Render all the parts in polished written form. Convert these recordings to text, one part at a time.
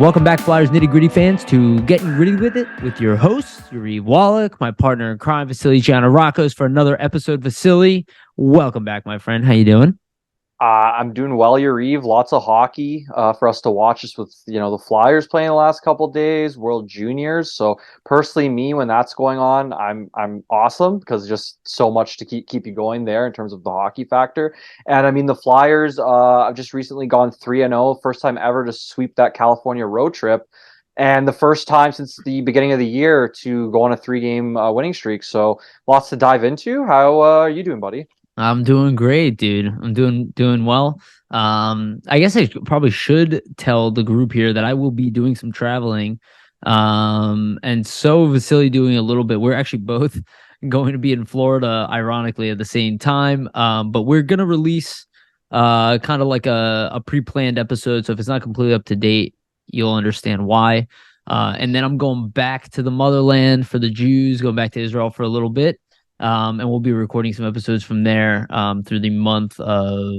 Welcome back, Flyers Nitty Gritty fans, to Getting Gritty with It with your host, Yariv, Wolok, my partner in crime, Vasili, Gianarakos, for another episode. Vasili, welcome back, my friend. How you doing? I'm doing well, Yariv. Lots of hockey for us to watch, just with the Flyers playing the last couple of days, World Juniors. So personally, me when that's going on, I'm awesome because just so much to keep you going there in terms of the hockey factor. And I mean the Flyers, I've just recently gone 3-0, first time ever to sweep that California road trip, and the first time since the beginning of the year to go on a 3-game winning streak. So lots to dive into. How are you doing, buddy? I'm doing great, dude. I'm doing well. I guess I probably should tell the group here that I will be doing some traveling. And so Vasili doing a little bit. We're actually both going to be in Florida, ironically, at the same time. But we're gonna release kind of like a pre-planned episode. So if it's not completely up to date, you'll understand why. And then I'm going back to the motherland for the Jews, going back to Israel for a little bit. And we'll be recording some episodes from there through the month of,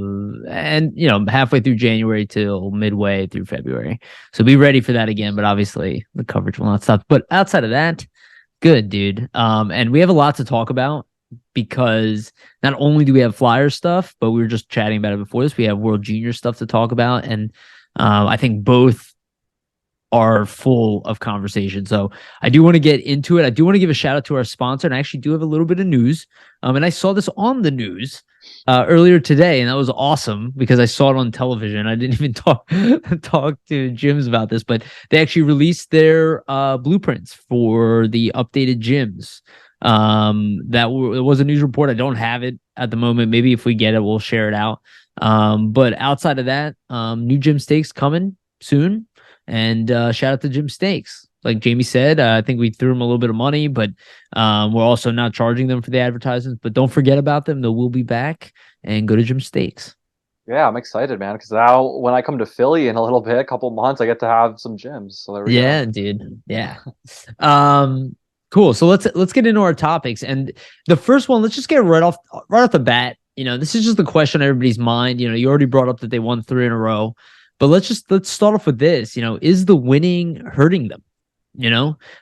and halfway through January till midway through February. So be ready for that again. But obviously the coverage will not stop. But outside of that, good, dude. And we have a lot to talk about because not only do we have Flyer stuff, but we were just chatting about it before this. We have World Junior stuff to talk about, and I think both are full of conversation. So I do want to get into it. I do want to give a shout out to our sponsor, and I actually do have a little bit of news. And I saw this on the news earlier today, and that was awesome because I saw it on television. I didn't even talk to gyms about this, but they actually released their blueprints for the updated gyms. It was a news report. I don't have it at the moment. Maybe if we get it, we'll share it out. But outside of that, new gym stakes coming soon. And shout out to Jim Stakes. Like Jamie said, I think we threw them a little bit of money, but we're also not charging them for the advertisements. But don't forget about them. They will be back, and go to Jim Stakes. Yeah, I'm excited, man, because now when I come to Philly in a little bit, a couple months, I get to have some gyms. So there we Yeah, go. dude. Yeah. Cool. So let's get into our topics. And the first one, let's just get right off the bat. This is just the question on everybody's mind. You already brought up that they won 3 in a row. But let's start off with this. Is the winning hurting them?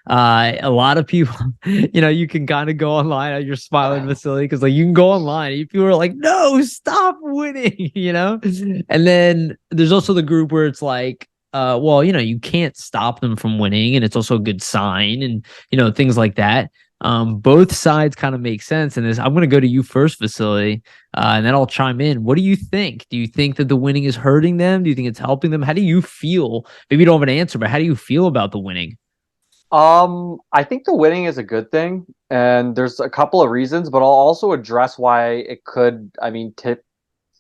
A lot of people, you can kind of go online. You're smiling, Vasili, because like you can go online. And people are like, "No, stop winning," And then there's also the group where it's like, well, you can't stop them from winning, and it's also a good sign, and things like that. Both sides kind of make sense in this. I'm going to go to you first, Vasili, and then I'll chime in. What do you think? Do you think that the winning is hurting them? Do you think it's helping them? How do you feel? Maybe you don't have an answer, but how do you feel about the winning? I think the winning is a good thing, and there's a couple of reasons, but I'll also address why it could,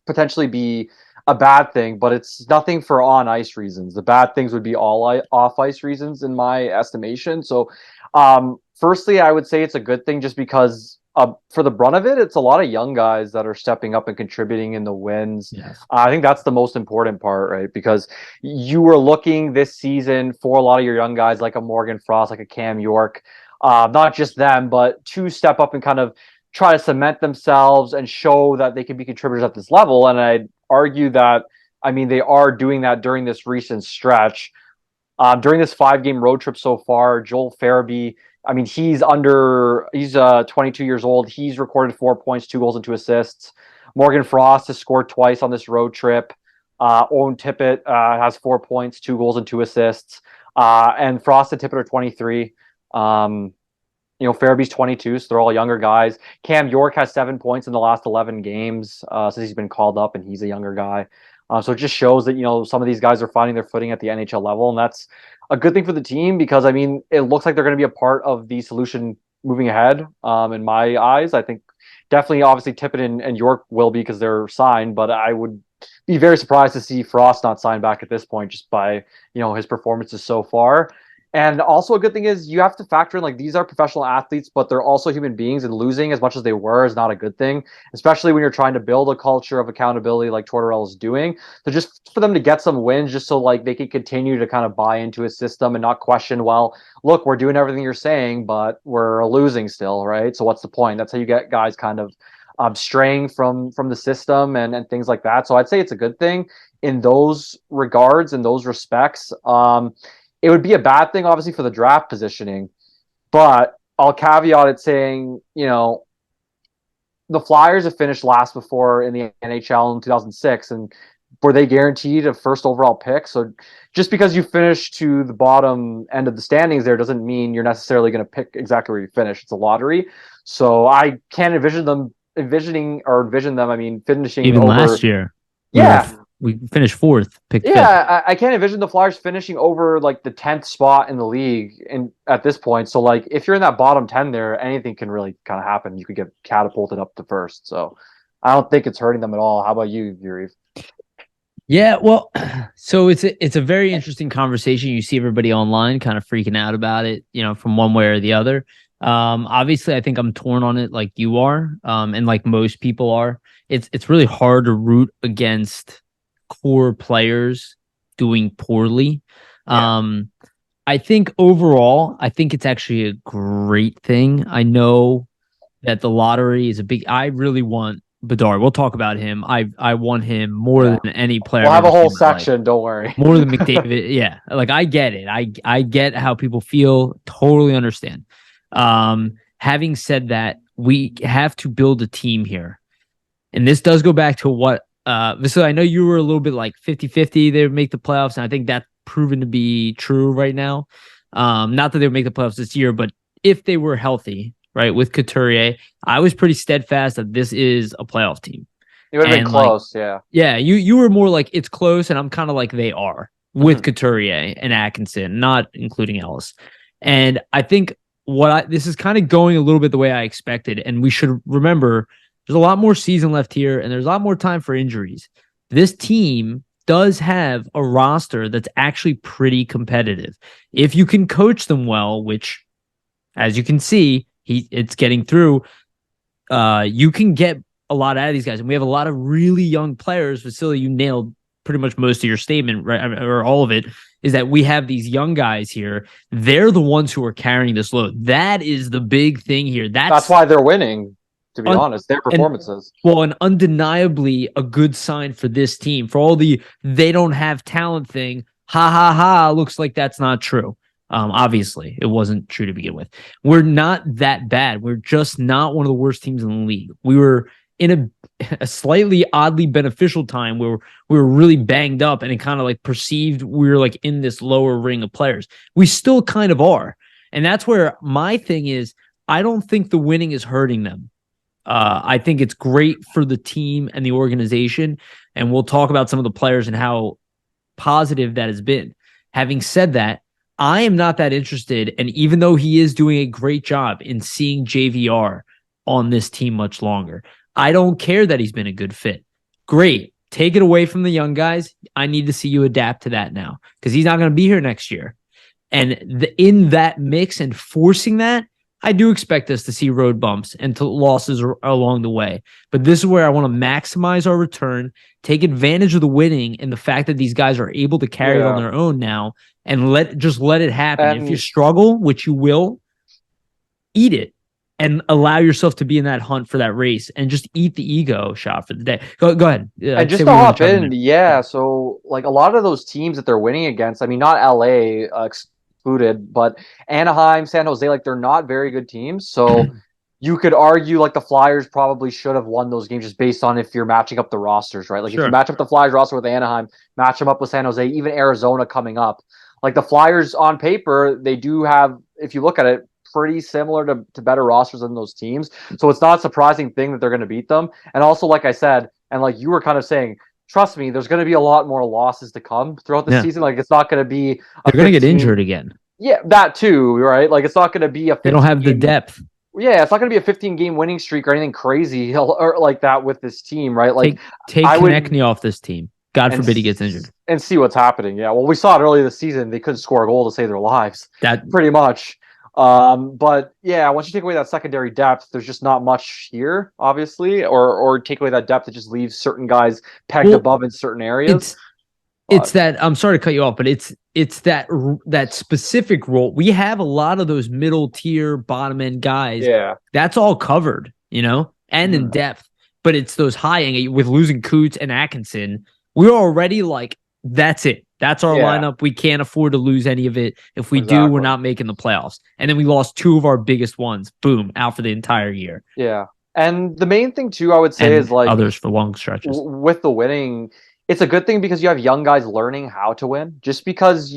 potentially be a bad thing, but it's nothing for on ice reasons. The bad things would be all off ice reasons in my estimation. So, firstly, I would say it's a good thing just because for the brunt of it, it's a lot of young guys that are stepping up and contributing in the wins. Yes. I think that's the most important part, right? Because you were looking this season for a lot of your young guys like a Morgan Frost, like a Cam York, not just them, but to step up and kind of try to cement themselves and show that they can be contributors at this level. And I'd argue that, they are doing that during this recent stretch. During this 5-game road trip so far, Joel Farabee, he's 22 years old. He's recorded 4 points, 2 goals, and 2 assists. Morgan Frost has scored twice on this road trip. Owen Tippett has 4 points, 2 goals, and 2 assists. And Frost and Tippett are 23. Farabee's 22, so they're all younger guys. Cam York has 7 points in the last 11 games since he's been called up, and he's a younger guy. So it just shows that, some of these guys are finding their footing at the NHL level, and that's a good thing for the team because, it looks like they're going to be a part of the solution moving ahead. In my eyes, I think definitely, obviously, Tippett and York will be because they're signed, but I would be very surprised to see Frost not signed back at this point just by, his performances so far. And also a good thing is you have to factor in, like, these are professional athletes, but they're also human beings, and losing as much as they were is not a good thing, especially when you're trying to build a culture of accountability like Tortorella is doing. So just for them to get some wins, just so like they can continue to kind of buy into a system and not question, well, look, we're doing everything you're saying, but we're losing still, right? So what's the point? That's how you get guys kind of straying from the system and things like that. So I'd say it's a good thing. in those regards, in those respects. It would be a bad thing, obviously, for the draft positioning, but I'll caveat it saying, the Flyers have finished last before in the NHL in 2006, and were they guaranteed a first overall pick? So just because you finish to the bottom end of the standings there doesn't mean you're necessarily going to pick exactly where you finish. It's a lottery. So I can't envision them, finishing Even over. last year, Yeah. we finished fourth, picked fifth. Yeah, I can't envision the Flyers finishing over like the 10th spot in the league at this point. So like if you're in that bottom 10 there, anything can really kind of happen. You could get catapulted up to first. So I don't think it's hurting them at all. How about you, Yariv? Yeah, well, so it's a very interesting conversation. You see everybody online kind of freaking out about it, from one way or the other. Obviously, I think I'm torn on it, like you are, and like most people are. It's really hard to root against core players doing poorly. Yeah. I think overall, I think it's actually a great thing. I know that the lottery is a big. I really want Bedard. We'll talk about him. I want him more than any player We'll I've have ever a whole seen in my life. section. Don't worry. More than McDavid. Yeah, like I get it. I get how people feel. Totally understand. Having said that, we have to build a team here, and this does go back to what. So I know you were a little bit like 50-50. They would make the playoffs, and I think that's proven to be true right now. Not that they would make the playoffs this year, but if they were healthy, right, with Couturier, I was pretty steadfast that this is a playoff team. It would have been close, yeah. Yeah, you were more like it's close, and I'm kind of like they are with Couturier and Atkinson, not including Ellis. And I think this is kind of going a little bit the way I expected, and we should remember there's a lot more season left here, and there's a lot more time for injuries. This team does have a roster that's actually pretty competitive. If you can coach them well, which, as you can see, it's getting through, you can get a lot out of these guys. And we have a lot of really young players. Vasili, you nailed pretty much most of your statement, right? Or all of it, is that we have these young guys here. They're the ones who are carrying this load. That is the big thing here. That's why they're winning, to be honest, their performances. And undeniably a good sign for this team. For all the they don't have talent thing, looks like that's not true. Obviously, it wasn't true to begin with. We're not that bad. We're just not one of the worst teams in the league. We were in a slightly oddly beneficial time where we were really banged up and it kind of like perceived we were like in this lower ring of players. We still kind of are. And that's where my thing is, I don't think the winning is hurting them. I think it's great for the team and the organization. And we'll talk about some of the players and how positive that has been. Having said that, I am not that interested. And even though he is doing a great job in seeing JVR on this team much longer, I don't care that he's been a good fit. Great. Take it away from the young guys. I need to see you adapt to that now because he's not going to be here next year. And in that mix and forcing that, I do expect us to see road bumps and losses along the way. But this is where I want to maximize our return, take advantage of the winning and the fact that these guys are able to carry it on their own now and let it happen. And if you struggle, which you will, eat it and allow yourself to be in that hunt for that race and just eat the ego shot for the day. Go ahead. And just to hop in, so like a lot of those teams that they're winning against, I mean, not LA excluded, but Anaheim, San Jose, like they're not very good teams. So you could argue like the Flyers probably should have won those games just based on if you're matching up the rosters, right? Like if you match up the Flyers roster with Anaheim, match them up with San Jose, even Arizona coming up. Like the Flyers on paper, they do have, if you look at it, pretty similar to better rosters than those teams. So it's not a surprising thing that they're going to beat them. And also, like I said, and like you were kind of saying, trust me, there's going to be a lot more losses to come throughout the season. Like it's not going to be... They're going to get injured again. Yeah, that too, right? Like it's not going to be They don't have the depth. Yeah, it's not going to be a 15-game winning streak or anything crazy or like that with this team, right? Like take Konechny off this team. God forbid he gets injured. And see what's happening. Yeah, well, we saw it earlier this season. They couldn't score a goal to save their lives. That pretty much. But yeah, once you take away that secondary depth, there's just not much here, obviously, or take away that depth, it just leaves certain guys pegged above in certain areas. It's that I'm sorry to cut you off, but it's that specific role. We have a lot of those middle tier, bottom end guys. Yeah, that's all covered, and in depth. But it's those high end with losing Coots and Atkinson. we're already like, that's it. That's our Yeah, lineup. We can't afford to lose any of it. If we do, we're exactly. not making the playoffs. And then we lost two of our biggest ones. Boom, out for the entire year. Yeah. And the main thing too, I would say is And like others for long stretches. with the winning, it's a good thing because you have young guys learning how to win. Just because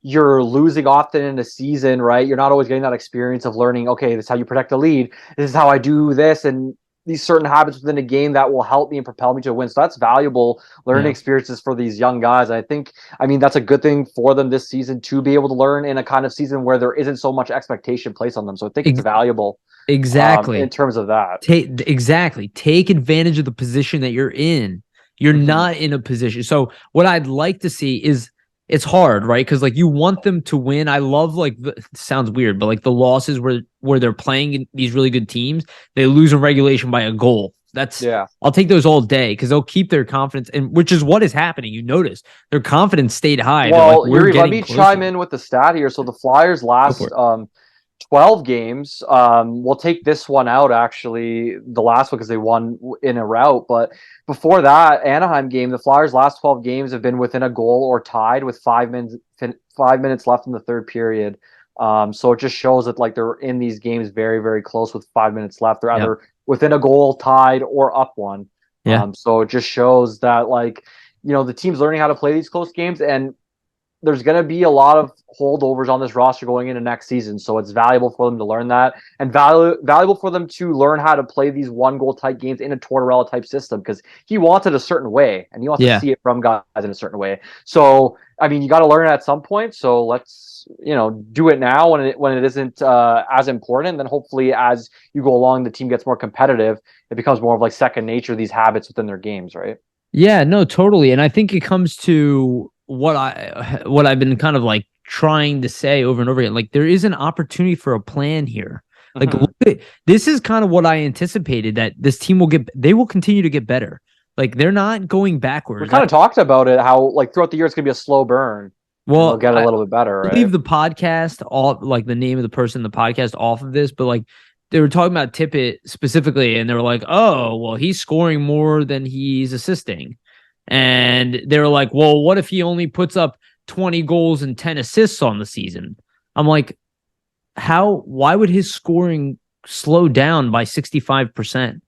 you're losing often in a season, right? You're not always getting that experience of learning, okay, this is how you protect the lead. This is how I do this and these certain habits within a game that will help me and propel me to a win. So that's valuable learning Yeah. experiences for these young guys. I think, I mean, that's a good thing for them this season to be able to learn in a kind of season where there isn't so much expectation placed on them. So I think it's Ex- valuable in exactly. terms of that. Take advantage of the position that you're in. You're Hmm. not in a position. So what I'd like to see is it's hard, right? Because like you want them to win. I love like it sounds weird, but like the losses where they're playing these really good teams, they lose in regulation by a goal. That's Yeah. I'll take those all day because they'll keep their confidence, and which is what is happening. You notice their confidence stayed high. They're like, Well, we're Yuri, let getting me chime closer. in with the stat here. So the Flyers Go for last it. 12 games, we'll take this one out actually, the last one because they won in a rout. But before that Anaheim game, the Flyers' last 12 games have been within a goal or tied with 5 minutes left in the third period. So it just shows that like they're in these games very, very close with 5 minutes left. They're Yeah, either within a goal, tied, or up one. yeah, So it just shows that like the team's learning how to play these close games, and there's going to be a lot of holdovers on this roster going into next season. So it's valuable for them to learn that, and valuable for them to learn how to play these one goal type games in a Tortorella type system, because he wants it a certain way and he wants to yeah. see it from guys in a certain way. So, I mean, you got to learn it at some point. So let's, do it now when it isn't as important. Then hopefully as you go along, the team gets more competitive. It becomes more of like second nature, these habits within their games, right? Yeah, no, totally. And I think it comes to what I've been kind of like trying to say over and over again. Like there is an opportunity for a plan here. Like Mm-hmm. this is kind of what I anticipated that this team they will continue to get better. Like they're not going We backwards. kind of talked about it, how like throughout the year it's gonna be a slow burn, and they'll Well, get a I little bit better, right? leave the podcast off, like the name of the person in the podcast off of this, but like they were talking about Tippett specifically, and they were like, "Oh, well, he's scoring more than he's assisting," and they were like, "Well, what if he only puts up 20 goals and 10 assists on the season?" I'm like, "How? Why would his scoring slow down by 65%?"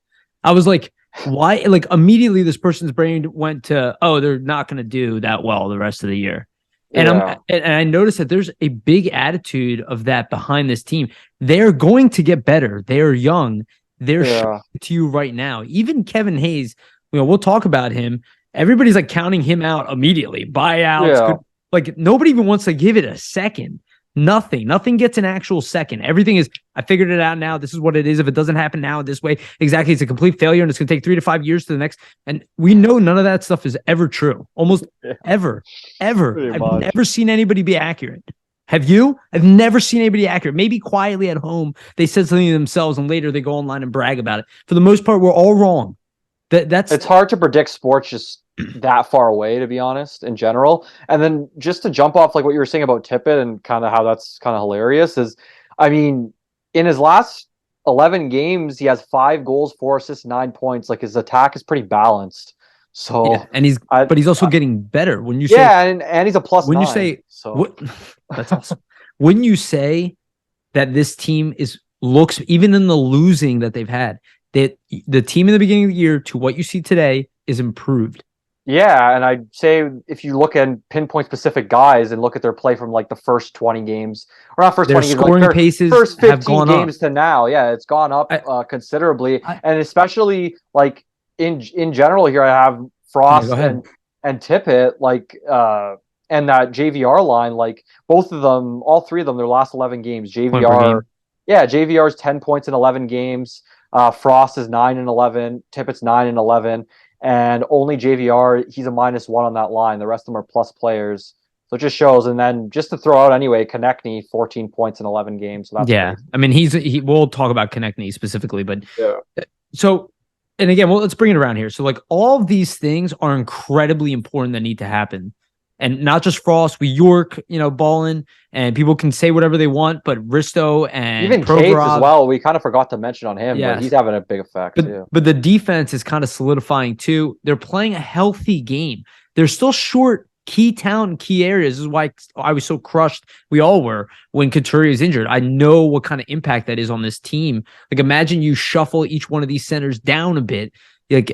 I was like, "Why?" Like immediately, this person's brain went to, "Oh, they're not going to do that well the rest of the year." Yeah, And I noticed that there's a big attitude of that behind this team. They're going to get better. They're young. They're showing yeah, it to you right now. Even Kevin Hayes, we'll talk about him. Everybody's like counting him out immediately. Buyouts, yeah, good. Like nobody even wants to give it a second. Nothing gets an actual second. Everything is, I figured it out now. This is what it is. If it doesn't happen now this way, exactly, it's a complete failure and it's going to take 3 to 5 years to the next. And we know none of that stuff is ever true. Almost yeah, ever, ever. pretty I've much. never seen anybody be accurate. Have you? I've never seen anybody accurate. Maybe quietly at home, they said something to themselves and later they go online and brag about it. For the most part, we're all wrong. That's It's hard to predict sports just that far away, to be honest, in general. And then just to jump off like what you were saying about Tippett and kind of how that's kind of hilarious is, I mean, in his last 11 games, he has 5 goals, 4 assists, 9 points. Like his attack is pretty balanced. yeah, So, and I, but he's also getting better. yeah, and he's a plus When you nine. say So, what, that's awesome. When you say that this team looks even in the losing that they've had, that the team in the beginning of the year to what you see today is improved. yeah, and I'd say if you look at pinpoint specific guys and look at their play from like the first 20 games, or not first Their 20 games, like scoring their paces first have 15 gone up. games to now, yeah, it's gone up I, considerably. I And especially like in general here, I have yeah, go Frost ahead. and Tippett, like and that JVR line, like both of them, all three of them, their last 11 games, Point per JVR, game. yeah, JVR's 10 points in 11 games. Frost is 9 and 11. Tippett's 9 and 11, and only JVR, he's a -1 on that line. The rest of them are plus players. So it just shows. And then just to throw out anyway, Konechny, 14 points in 11 games. So that's Yeah, crazy. I mean we'll talk about Konechny specifically, but Yeah. so and again, well, let's bring it around here. So like all of these things are incredibly important that need to happen. and not just Frost, with York, balling, and people can say whatever they want, but Risto and Even Cates as Provorov, well. We kind of forgot to mention on him, but he's yes. having a big effect But too. but the defense is kind of solidifying too. They're playing a healthy game. They're still short key talent, key areas. This is why I was so crushed. We all were when Couturier is injured. I know what kind of impact that is on this team. Like, imagine you shuffle each one of these centers down a bit. Like,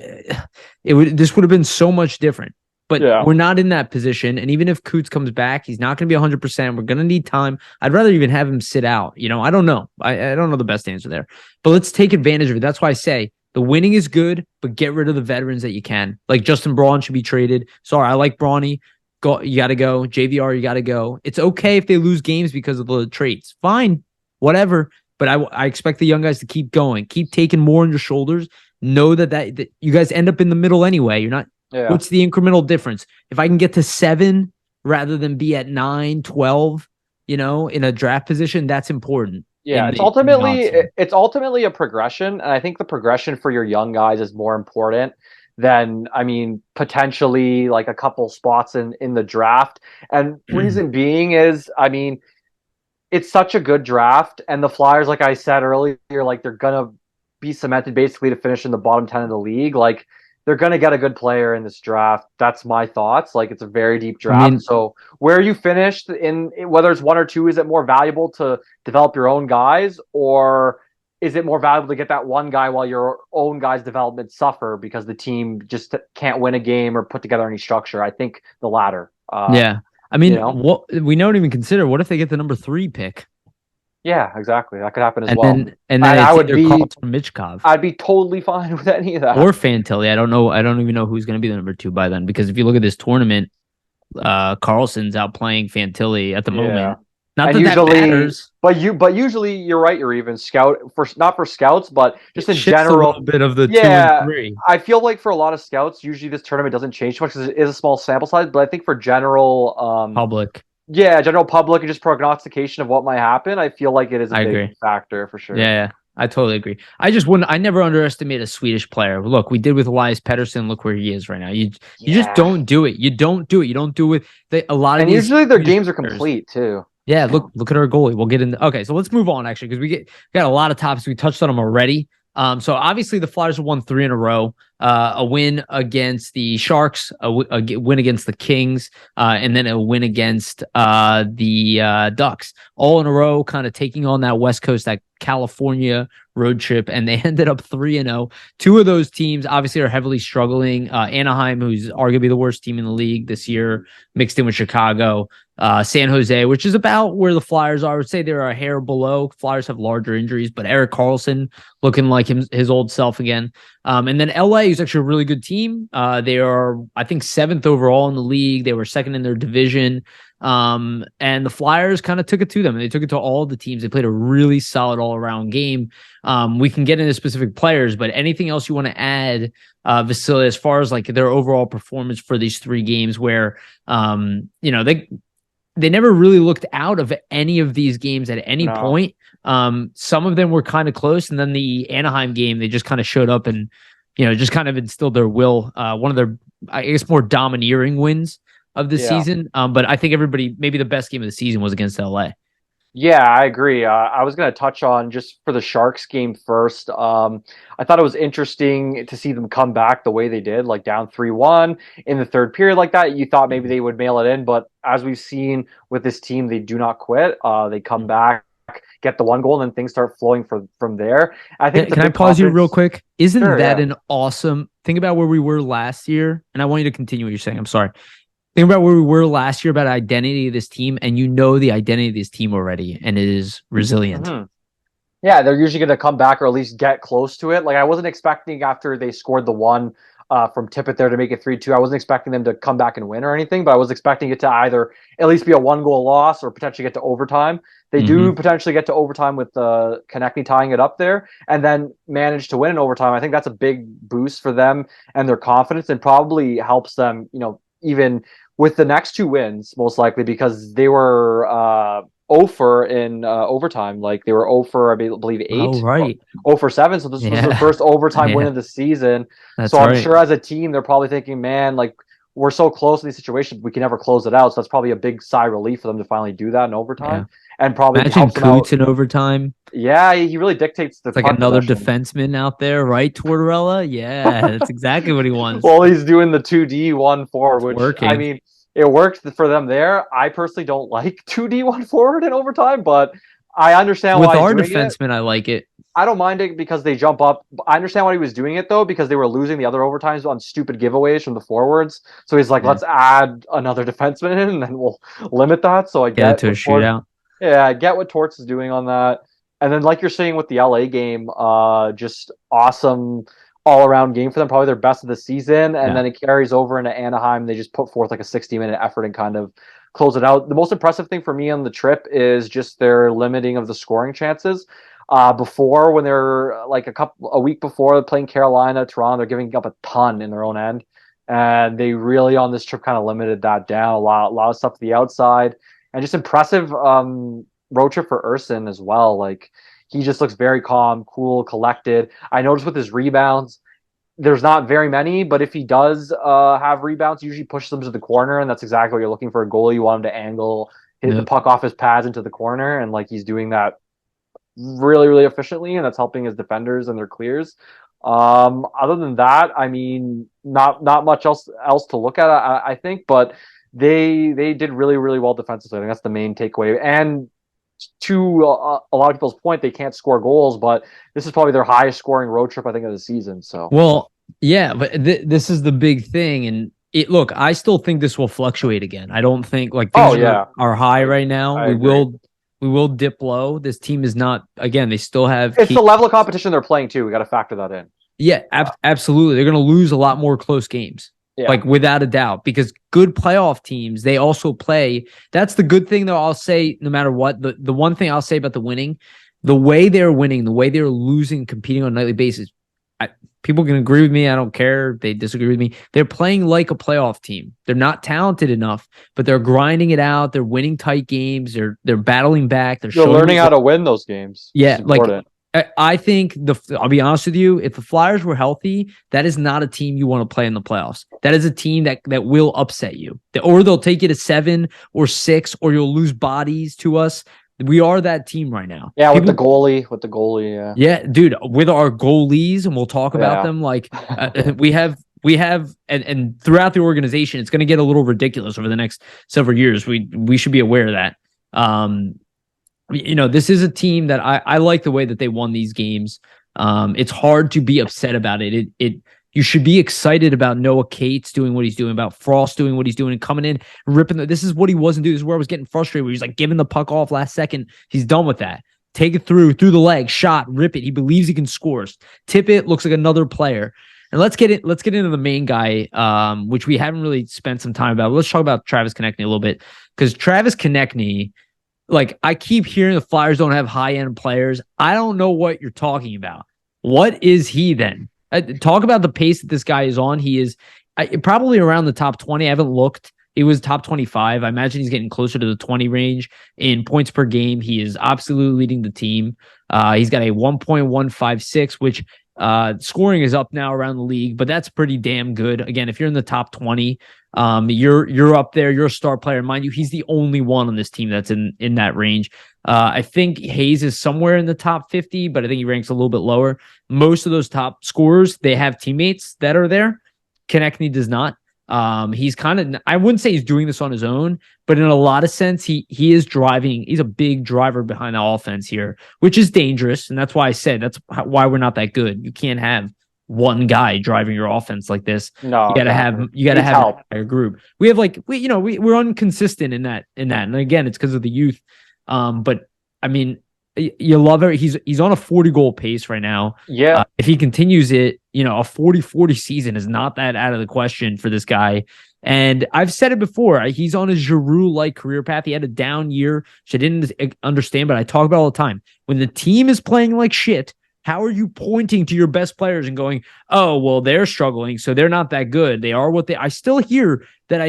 this would have been so much different. But Yeah. we're not in that position. And even if Coots comes back, he's not going to be 100%. We're going to need time. I'd rather even have him sit out. I don't know. I don't know the best answer there. But let's take advantage of it. That's why I say the winning is good, but get rid of the veterans that you can. Like Justin Braun should be traded. Sorry, I like Brawny. You got to go. JVR, you got to go. It's okay if they lose games because of the trades. Fine, whatever. But I expect the young guys to keep going. Keep taking more on your shoulders. Know that you guys end up in the middle anyway. You're not. Yeah. What's the incremental difference? If I can get to 7 rather than be at 9, 12, in a draft position, that's important. Yeah, it's ultimately a progression, and I think the progression for your young guys is more important than, potentially like a couple spots in the draft. And reason being is, it's such a good draft, and the Flyers, like I said earlier, like they're gonna be cemented basically to finish in the bottom 10 of the league. Like they're going to get a good player in this draft. That's my thoughts. Like it's a very deep draft. So where you finished in whether it's 1 or 2, is it more valuable to develop your own guys, or is it more valuable to get that one guy while your own guys' development suffer because the team just can't win a game or put together any structure? I think the latter. Yeah. What we don't even consider, what if they get the number 3 pick? Yeah, exactly. That could happen as and well. Then I would be Michkov. I'd be totally fine with any of that. Or Fantilli. I don't know. I don't even know who's going to be the number 2 by then, because if you look at this tournament, Carlson's outplaying Fantilli at the moment. Not that matters. But usually you're right. You're even not for scouts, but just in general. A little bit of the 2 and 3. I feel like for a lot of scouts, usually this tournament doesn't change too much because it is a small sample size. But I think for general public. Yeah, general public and just prognostication of what might happen, I feel like it is a big factor for sure. Yeah, I totally agree. I never underestimate a Swedish player. Look, we did with Elias Pettersson. Look where he is right now. You just don't do it. You don't do it. You don't do it. A lot of and usually their games are complete too. Yeah, look at our goalie. We'll get into. Okay, so let's move on actually, because we got a lot of topics. We touched on them already. So obviously the Flyers have won 3 in a row. A win against the Sharks, a win against the Kings, and then a win against the Ducks, all in a row, kind of taking on that West Coast, that California road trip, and they ended up 3-0. 2 of those teams obviously are heavily struggling. Anaheim, who's arguably the worst team in the league this year, mixed in with Chicago. San Jose, which is about where the Flyers are. I would say they're a hair below. Flyers have larger injuries, but Erik Karlsson looking like his old self again. And then LA is actually a really good team. They are, I think, 7th overall in the league. They were 2nd in their division. And the Flyers kind of took it to them. They took it to all the teams. They played a really solid all-around game. We can get into specific players, but anything else you want to add, Vasili, as far as like their overall performance for these 3 games where, they never really looked out of any of these games at any point. Some of them were kind of close, and then the Anaheim game, they just kind of showed up and, just kind of instilled their will. One of their, I guess, more domineering wins of the season. But I think maybe the best game of the season was against LA. Yeah, I agree. I was going to touch on just for the Sharks game first. I thought it was interesting to see them come back the way they did, like down 3-1 in the third period like that. You thought maybe they would mail it in, but as we've seen with this team, they do not quit. They come back, get the 1 goal, and then things start flowing from there. I think. Can I pause you real quick? Isn't that an awesome think about where we were last year? And I want you to continue what you're saying. I'm sorry. Think about where we were last year about identity of this team, and the identity of this team already, and it is resilient. Mm-hmm. Yeah, they're usually going to come back or at least get close to it. Like I wasn't expecting after they scored the 1 from Tippett there to make it 3-2. I wasn't expecting them to come back and win or anything, but I was expecting it to either at least be a 1-goal loss or potentially get to overtime. They do potentially get to overtime with Konechny tying it up there and then manage to win in overtime. I think that's a big boost for them and their confidence, and probably helps them, even with the next 2 wins, most likely, because they were 0 in overtime. Like they were 0 I believe 8. Oh, right. 0 7. So this was the first overtime win of the season. That's I'm sure as a team, they're probably thinking, man, like we're so close to these situations, we can never close it out. So that's probably a big sigh of relief for them to finally do that in Yeah. overtime, and probably Imagine helps them out. Coots in overtime. Yeah, he really dictates the It's like puck another possession. defenseman out there, right, Tortorella? Yeah, that's exactly what he wants. Well, he's doing the 2D 1 4, It's which I working. mean, it worked for them there. I personally don't like 2D 1 forward in overtime, but I understand With why he's our doing it. defenseman, I like it. I don't mind it because they jump up. I understand why he was doing it though, because they were losing the other overtimes on stupid giveaways from the forwards. So he's like, Yeah. let's add another defenseman in, and then we'll limit that. So I Get it get to a what Torts, shootout. yeah, I get what Torts is doing on that. And then, like you're saying with the LA game, just awesome all around game for them. Probably their best of the season. And Yeah. then it carries over into Anaheim. They just put forth like a 60-minute effort and kind of close it out. The most impressive thing for me on the trip is just their limiting of the scoring chances. Before, when they're like a week before playing Carolina, Toronto, they're giving up a ton in their own end, and they really on this trip kind of limited that down. A lot of stuff to the outside, and just impressive road trip for Urson as well. Like, he just looks very calm, cool, collected. I noticed with his rebounds, there's not very many, but if he does have rebounds, he usually pushes them to the corner, and that's exactly what you're looking for a goalie. You want him to angle, hit the Yep. puck off his pads into the corner, and like he's doing that really, really efficiently, and that's helping his defenders and their clears. Other than that, I mean, not much else to look at, I think, but they did really, really well defensively. I think that's the main takeaway. And to a lot of people's point, they can't score goals, but this is probably their highest scoring road trip, I think, of the season. So, Well, yeah, but this is the big thing, and look, I still think this will fluctuate again. I don't think like oh things yeah, are high I right now. I agree. We will dip low. This team is not again. They still have It's key. the level of competition they're playing too. We got to factor that in. Yeah, absolutely. They're going to lose a lot more close games, Yeah, like without a doubt, because good playoff teams, they also play. That's the good thing, though. I'll say, no matter what, the one thing I'll say about the winning, the way they're winning, the way they're losing, competing on a nightly basis, people can agree with me. I don't care if they disagree with me. They're playing like a playoff team. They're not talented enough, but they're grinding it out. They're winning tight games. They're battling back. They're you're showing learning how to win those games. yeah, It's like important. I think I'll be honest with you, if the Flyers were healthy, that is not a team you want to play in the playoffs. That is a team that will upset you. Or they'll take you to 7 or 6, or you'll lose bodies to us. We are that team right now. Yeah, with the goalie, yeah. Yeah, dude, with our goalies, and we'll talk about Yeah. them. Like we have, and throughout the organization, it's going to get a little ridiculous over the next several years. We should be aware of that. This is a team that I like the way that they won these games. It's hard to be upset about it. You should be excited about Noah Cates doing what he's doing, about Frost doing what he's doing, and coming in, ripping this is what he wasn't doing. This is where I was getting frustrated, where he's like giving the puck off last second. He's done with that. Take it through the leg, shot, rip it. He believes he can score. Tip it, looks like another player. And let's get into the main guy, which we haven't really spent some time about. Let's talk about Travis Konechny a little bit, because Travis Konechny, like, I keep hearing the Flyers don't have high-end players. I don't know what you're talking about. What is he then? Talk about the pace that this guy is on. He is probably around the top 20. I haven't looked. He was top 25. I imagine he's getting closer to the 20 range in points per game. He is absolutely leading the team. He's got a 1.156, which scoring is up now around the league, but that's pretty damn good. Again, if you're in the top 20, you're up there. You're a star player. Mind you, he's the only one on this team that's in that range. I think Hayes is somewhere in the top 50, but I think he ranks a little bit lower. Most of those top scorers, they have teammates that are there. Konechny does not. He's kind of, I wouldn't say he's doing this on his own, but in a lot of sense, he is driving. He's a big driver behind the offense here, which is dangerous. And that's why I said that's why we're not that good. You can't have one guy driving your offense like this. No, you gotta have help. an entire group. We have we're inconsistent in that. And again, it's because of the youth. But I mean, you love it. He's on a 40 goal pace right now. Yeah. If he continues it, a 40-40 season is not that out of the question for this guy. And I've said it before. He's on a Giroux-like career path. He had a down year, which I didn't understand, but I talk about all the time. When the team is playing like shit, how are you pointing to your best players and going, oh, well, they're struggling, so they're not that good. They are what they. I still hear that.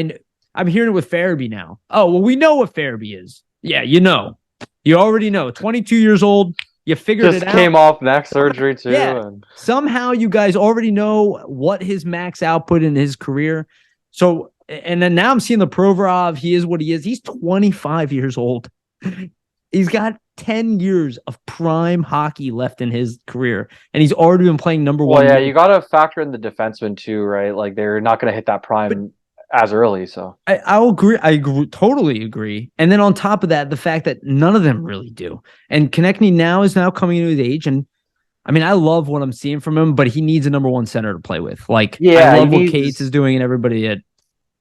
I'm hearing it with Farabee now. Oh, well, we know what Farabee is. Yeah, you already know. 22 years old. You figured it out. Just came off neck surgery too. Yeah. Somehow you guys already know what his max output in his career. So And then now I'm seeing the Provorov. He is what he is. He's 25 years old. He's got 10 years of prime hockey left in his career, and he's already been playing number one. Well, yeah, you got to factor in the defensemen too, right? Like they're not going to hit that prime as early. So I'll agree. I agree, totally agree. And then on top of that, the fact that none of them really do. And Konechny now is coming into his age, and I mean, I love what I'm seeing from him, but he needs a number one center to play with. Like, yeah, I love what Cates is doing and everybody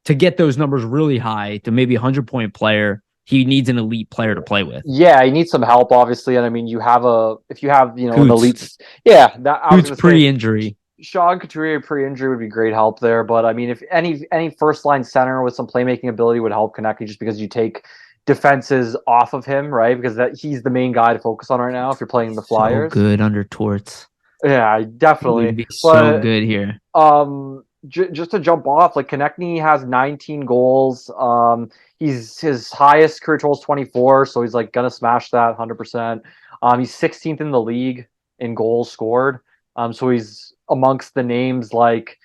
to get those numbers really high to maybe 100-point player. He needs an elite player to play with. Yeah, he needs some help, obviously. And I mean, if you have, an elite, Coots pre-injury. Sean Couturier pre-injury would be great help there. But I mean, if any first line center with some playmaking ability would help Konechny, just because you take defenses off of him, right? Because he's the main guy to focus on right now. If you're playing the Flyers, so good under Torts. Yeah, definitely. He'd be so good here. Just to jump off, like Konechny has 19 goals. His highest career total is 24, so he's like gonna smash that 100%. He's 16th in the league in goals scored. So he's amongst the names like,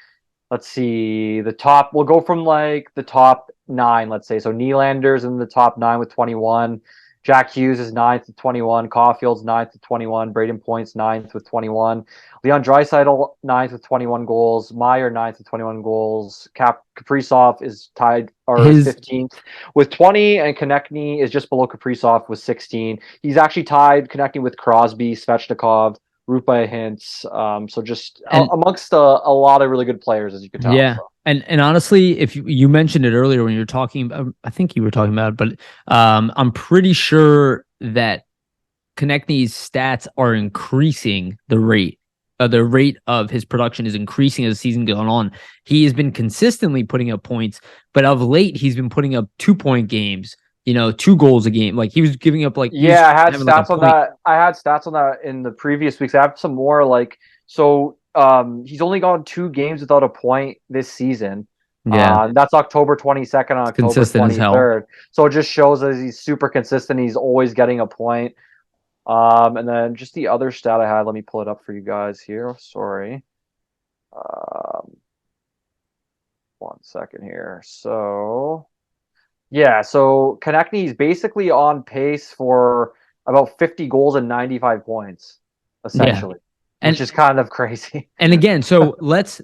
let's see, the top. We'll go from like the top 9, let's say. So Nylander's in the top 9 with 21. Jack Hughes is 9th with 21. Caulfield's 9th with 21. Braden Point's 9th with 21. Leon Draisaitl 9th with 21 goals. Meyer 9th with 21 goals. Kaprizov is tied or 15th with 20, and Konechny is just below Kaprizov with 16. He's actually tied Konechny with Crosby, Svechnikov, Rupa Hintz. So just amongst a lot of really good players, as you can tell. Yeah. So. And honestly, if you mentioned it earlier when you were talking, I think you were talking about it, but I'm pretty sure that Konechny's stats are increasing the rate. The rate of his production is increasing as the season goes on. He has been consistently putting up points, but of late he's been putting up 2-point games. 2 goals a game. Like he was giving up like I had stats on that. I had stats on that in the previous weeks. I have some more he's only gone 2 games without a point this season. Yeah. That's October 22nd and October 23rd. So it just shows that he's super consistent. He's always getting a point. And then just the other stat I had, let me pull it up for you guys here. Sorry. 1 second here. So Konechny is basically on pace for about 50 goals and 95 points, essentially. Yeah. Which is kind of crazy. And again, so let's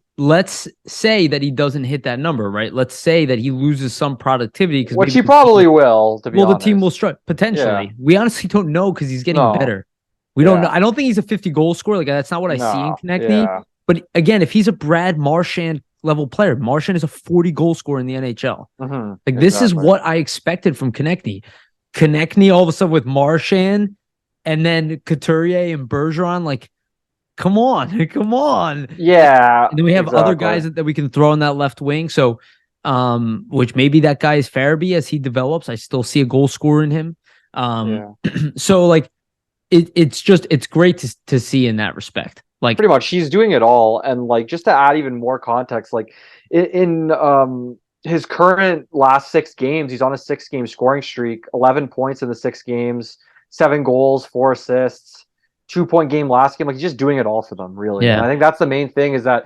say that he doesn't hit that number, right? Let's say that he loses some productivity, which he probably will. To be honest, the team will struggle potentially. Yeah. We honestly don't know because he's getting better. We don't know. I don't think he's a 50-goal scorer. Like that's not what I see in Konechny. Yeah. But again, if he's a Brad Marchand level player, Marchand is a 40-goal scorer in the NHL. Mm-hmm. Like this is what I expected from Konechny. Konechny all of a sudden with Marchand, and then Couturier and Bergeron, like. Come on. Yeah. And then we have other guys that we can throw on that left wing. So, which maybe that guy is Farabee as he develops. I still see a goal scorer in him. So like, it's great to see in that respect. Like pretty much, he's doing it all. And like, just to add even more context, like in his current last 6 games, he's on a 6-game scoring streak. 11 points in the 6 games, 7 goals, 4 assists. 2-point game last game. Like he's just doing it all for them, really. Yeah. And I think that's the main thing is that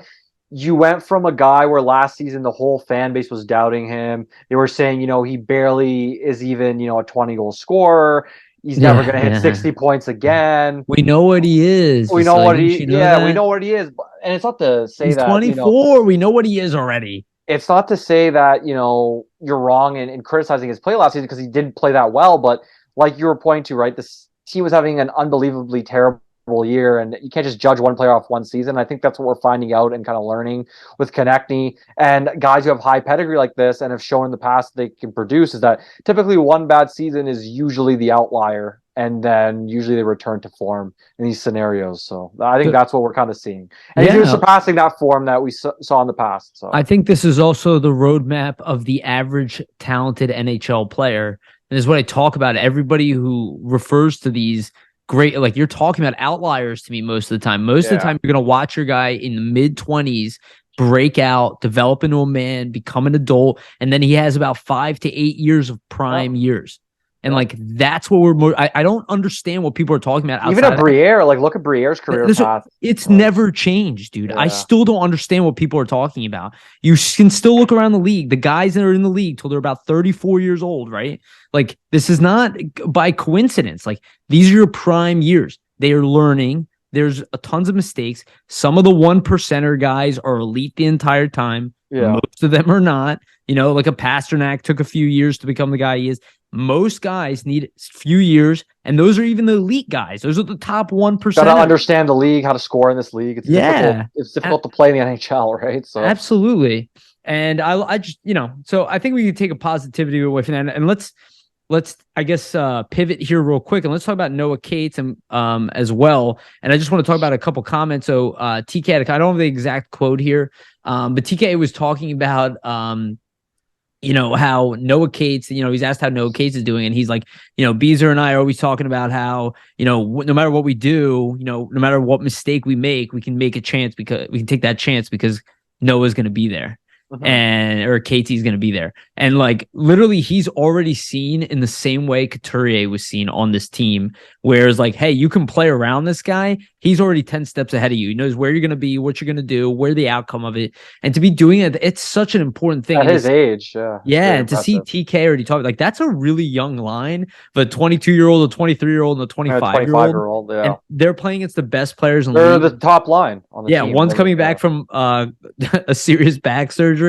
you went from a guy where last season the whole fan base was doubting him. They were saying, he barely is even, a 20-goal scorer. He's never going to hit 60 points again. We know what he is. We know what he we know what he is. And it's not to say he's that 24. We know what he is already. It's not to say that, you're wrong in criticizing his play last season because he didn't play that well. But like you were pointing to, right, this team was having an unbelievably terrible year, and you can't just judge one player off one season. I think that's what we're finding out and kind of learning with Konechny and guys who have high pedigree like this and have shown in the past they can produce is that typically one bad season is usually the outlier, and then usually they return to form in these scenarios. So I think that's what we're kind of seeing. And he's surpassing that form that we saw in the past. So I think this is also the roadmap of the average talented NHL player. And this is what I talk about. Everybody who refers to these great, like you're talking about outliers to me most of the time. Most of the time, you're going to watch your guy in the mid-20s break out, develop into a man, become an adult, and then he has about 5 to 8 years of prime years. And like that's what we're more. I don't understand what people are talking about. Even a Briere, like look at Briere's career path. It's never changed, dude. I still don't understand what people are talking about. You can still look around the league. The guys that are in the league till they're about 34 years old, right? Like this is not by coincidence. Like these are your prime years. They are learning. There's tons of mistakes. Some of the 1%er guys are elite the entire time. Yeah. Most of them are not. You know, like a Pasternak took a few years to become the guy he is. Most guys need a few years, and those are even the elite guys. Those are the top 1%. Got to understand the league, how to score in this league. It's difficult. It's difficult to play in the NHL, right? So absolutely. And I just, you know, so I think we can take a positivity away from that. And let's I guess pivot here real quick, and let's talk about Noah Cates and as well. And I just want to talk about a couple comments. So TK, I don't have the exact quote here, but TK was talking about you know, how Noah Cates, you know, he's asked how Noah Cates is doing, and he's like, you know, Beezer and I are always talking about how, you know, no matter what we do, you know, no matter what mistake we can make a chance because we can take that chance because Noah's going to be there. Or Katie's going to be there. And like literally he's already seen in the same way Couturier was seen on this team, whereas like, hey, you can play around this guy. He's already 10 steps ahead of you. He knows where you're going to be, what you're going to do, where the outcome of it. And to be doing it, it's such an important thing. At his age, yeah. Yeah, and to see TK already talk, like that's a really young line, but 22-year-old, a 23-year-old, and a 25-year-old. Yeah. And they're playing against the best players in the league. They're the top line on the team. One's coming back from a serious back surgery.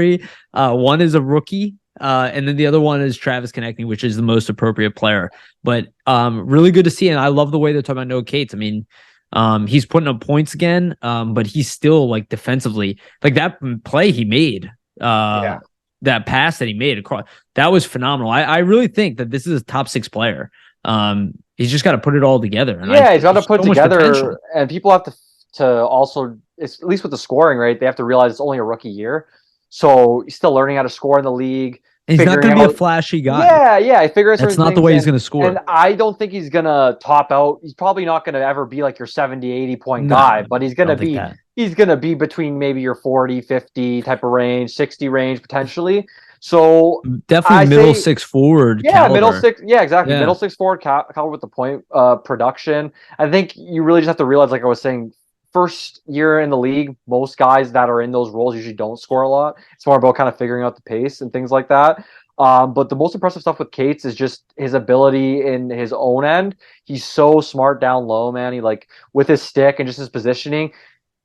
One is a rookie, and then the other one is Travis Konechny, which is the most appropriate player. But really good to see, and I love the way they're talking about Noah Cates. I mean, he's putting up points again, but he's still like defensively, like that play he made, that pass that he made across, that was phenomenal. I really think that this is a top 6 player. He's just got to put it all together. And he's got to put it together, and people have to also, at least with the scoring, right? They have to realize it's only a rookie year. So he's still learning how to score in the league. And he's not going to be a flashy guy. Yeah. I figure that's not the way he's going to score. And I don't think he's going to top out. He's probably not going to ever be like your 70, 80 point guy, but he's going to be between maybe your 40, 50 type of range, 60 range potentially. So definitely middle 6 forward. Yeah, caliber. middle 6. Yeah, exactly. Yeah. Middle 6 forward caliber with the point production. I think you really just have to realize, like I was saying, first year in the league, most guys that are in those roles usually don't score a lot. It's more about kind of figuring out the pace and things like that. But the most impressive stuff with Cates is just his ability in his own end. He's so smart down low, man. He like with his stick and just his positioning,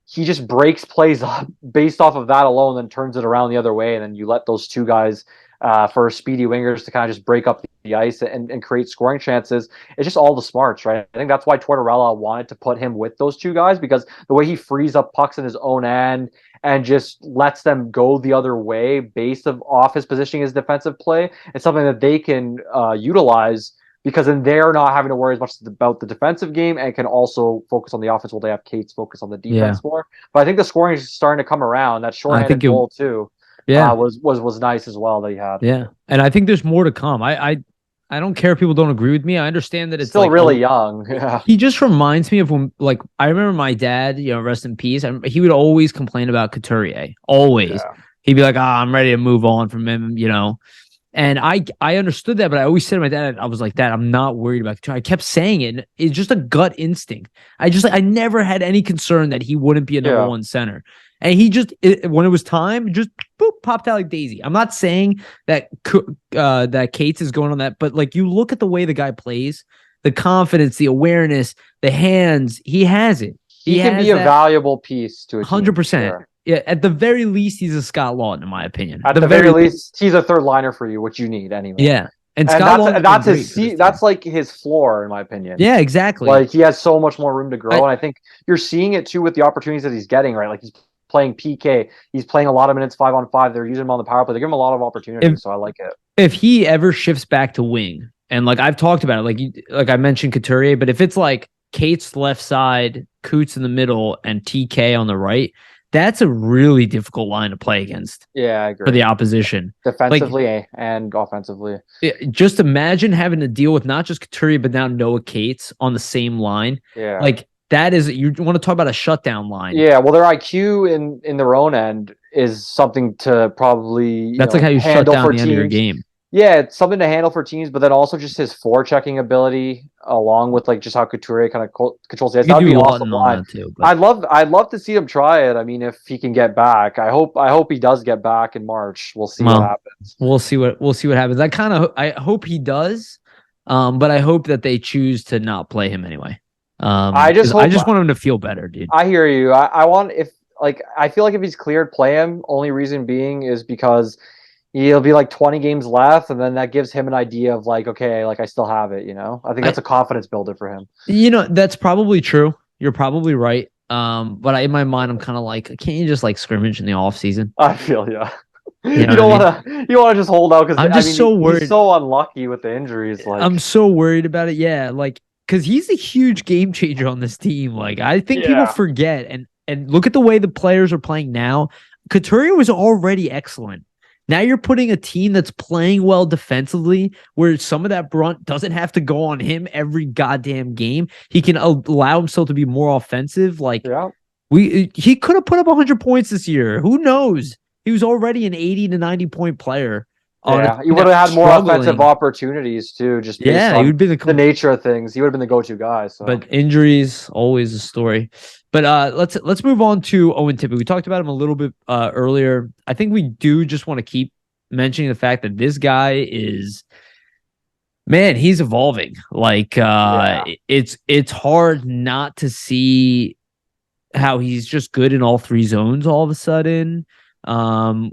he just breaks plays up based off of that alone, then turns it around the other way, and then you let those two guys for speedy wingers to kind of just break up the ice and create scoring chances. It's just all the smarts, right? I think that's why Tortorella wanted to put him with those two guys, because the way he frees up pucks in his own end and just lets them go the other way based off his positioning, his defensive play, it's something that they can utilize, because then they're not having to worry as much about the defensive game and can also focus on the offense while they have Cates focus on the defense more. But I think the scoring is starting to come around. That shorthanded goal too. Was nice as well that he had. Yeah, and I think there's more to come. I don't care if people don't agree with me. I understand that it's still like, really young. Yeah, he just reminds me of when, like, I remember my dad, you know, rest in peace. He would always complain about Couturier. Always, he'd be like, I'm ready to move on from him," you know. And I understood that, but I always said to my dad, I was like, "Dad, I'm not worried about Couturier." I kept saying it. It's just a gut instinct. I never had any concern that he wouldn't be a number one center. And he just, when it was time, just boop, popped out like Daisy. I'm not saying that that Cates is going on that, but like you look at the way the guy plays, the confidence, the awareness, the hands, he has it. He can be a valuable piece to a team. 100%. Yeah, at the very least, he's a Scott Laughton, in my opinion. At the very least, he's a third liner for you, which you need anyway. Yeah. And that's like his floor, in my opinion. Yeah, exactly. Like he has so much more room to grow. And I think you're seeing it too with the opportunities that he's getting, right? Like he's playing PK. He's playing a lot of minutes 5-on-5. They're using him on the power play. They give him a lot of opportunities, so I like it. If he ever shifts back to wing, and like I've talked about it, like I mentioned Couturier, but if it's like Cates left side, Coots in the middle, and TK on the right, that's a really difficult line to play against. Yeah, I agree. For the opposition. Defensively and offensively. Just imagine having to deal with not just Couturier, but now Noah Cates on the same line. Yeah. Like, that is, you want to talk about a shutdown line. Yeah, well, their IQ in their own end is something to probably that's like how you shut down the end of your game. Yeah, it's something to handle for teams, but then also just his forechecking ability, along with like just how Couturier kind of controls it. You That could would be do an awesome Lawton on line. that too, but I'd love to see him try it. I mean, if he can get back, I hope he does get back in March. We'll see what well, happens. we'll see what happens. I hope he does, but I hope that they choose to not play him anyway. I just Because I hope just want him to feel better, dude. I hear you. I want if like I feel like if he's cleared, play him. Only reason being is because he'll be like 20 games left, and then that gives him an idea of like, okay, like I still have it. I think I that's a confidence builder for him. that's probably true. You're probably right. But in my mind, I'm kind of like, can't you just like scrimmage in the off season? I feel yeah. You know what I mean? You want to just hold out because I'm I just mean so he's worried. so unlucky with the injuries. I'm Like so worried about it. Yeah, like because he's a huge game changer on this team. Like I think people yeah, forget and look at the way the players are playing now. Couturier was already excellent. Now you're putting a team that's playing well defensively, where some of that brunt doesn't have to go on him every goddamn game. He can allow himself to be more offensive. Like yeah. he could have put up 100 points this year. Who knows? He was already an 80 to 90 point player on a Yeah, he team would that have was had more offensive struggling. opportunities too, just based Yeah, he on would be the nature of things. He would have been the go-to guy. So but injuries always a story. But let's move on to Owen Tippett. We talked about him a little bit earlier. I think we do just want to keep mentioning the fact that this guy is man, he's evolving. Like yeah, it's hard not to see how he's just good in all three zones all of a sudden.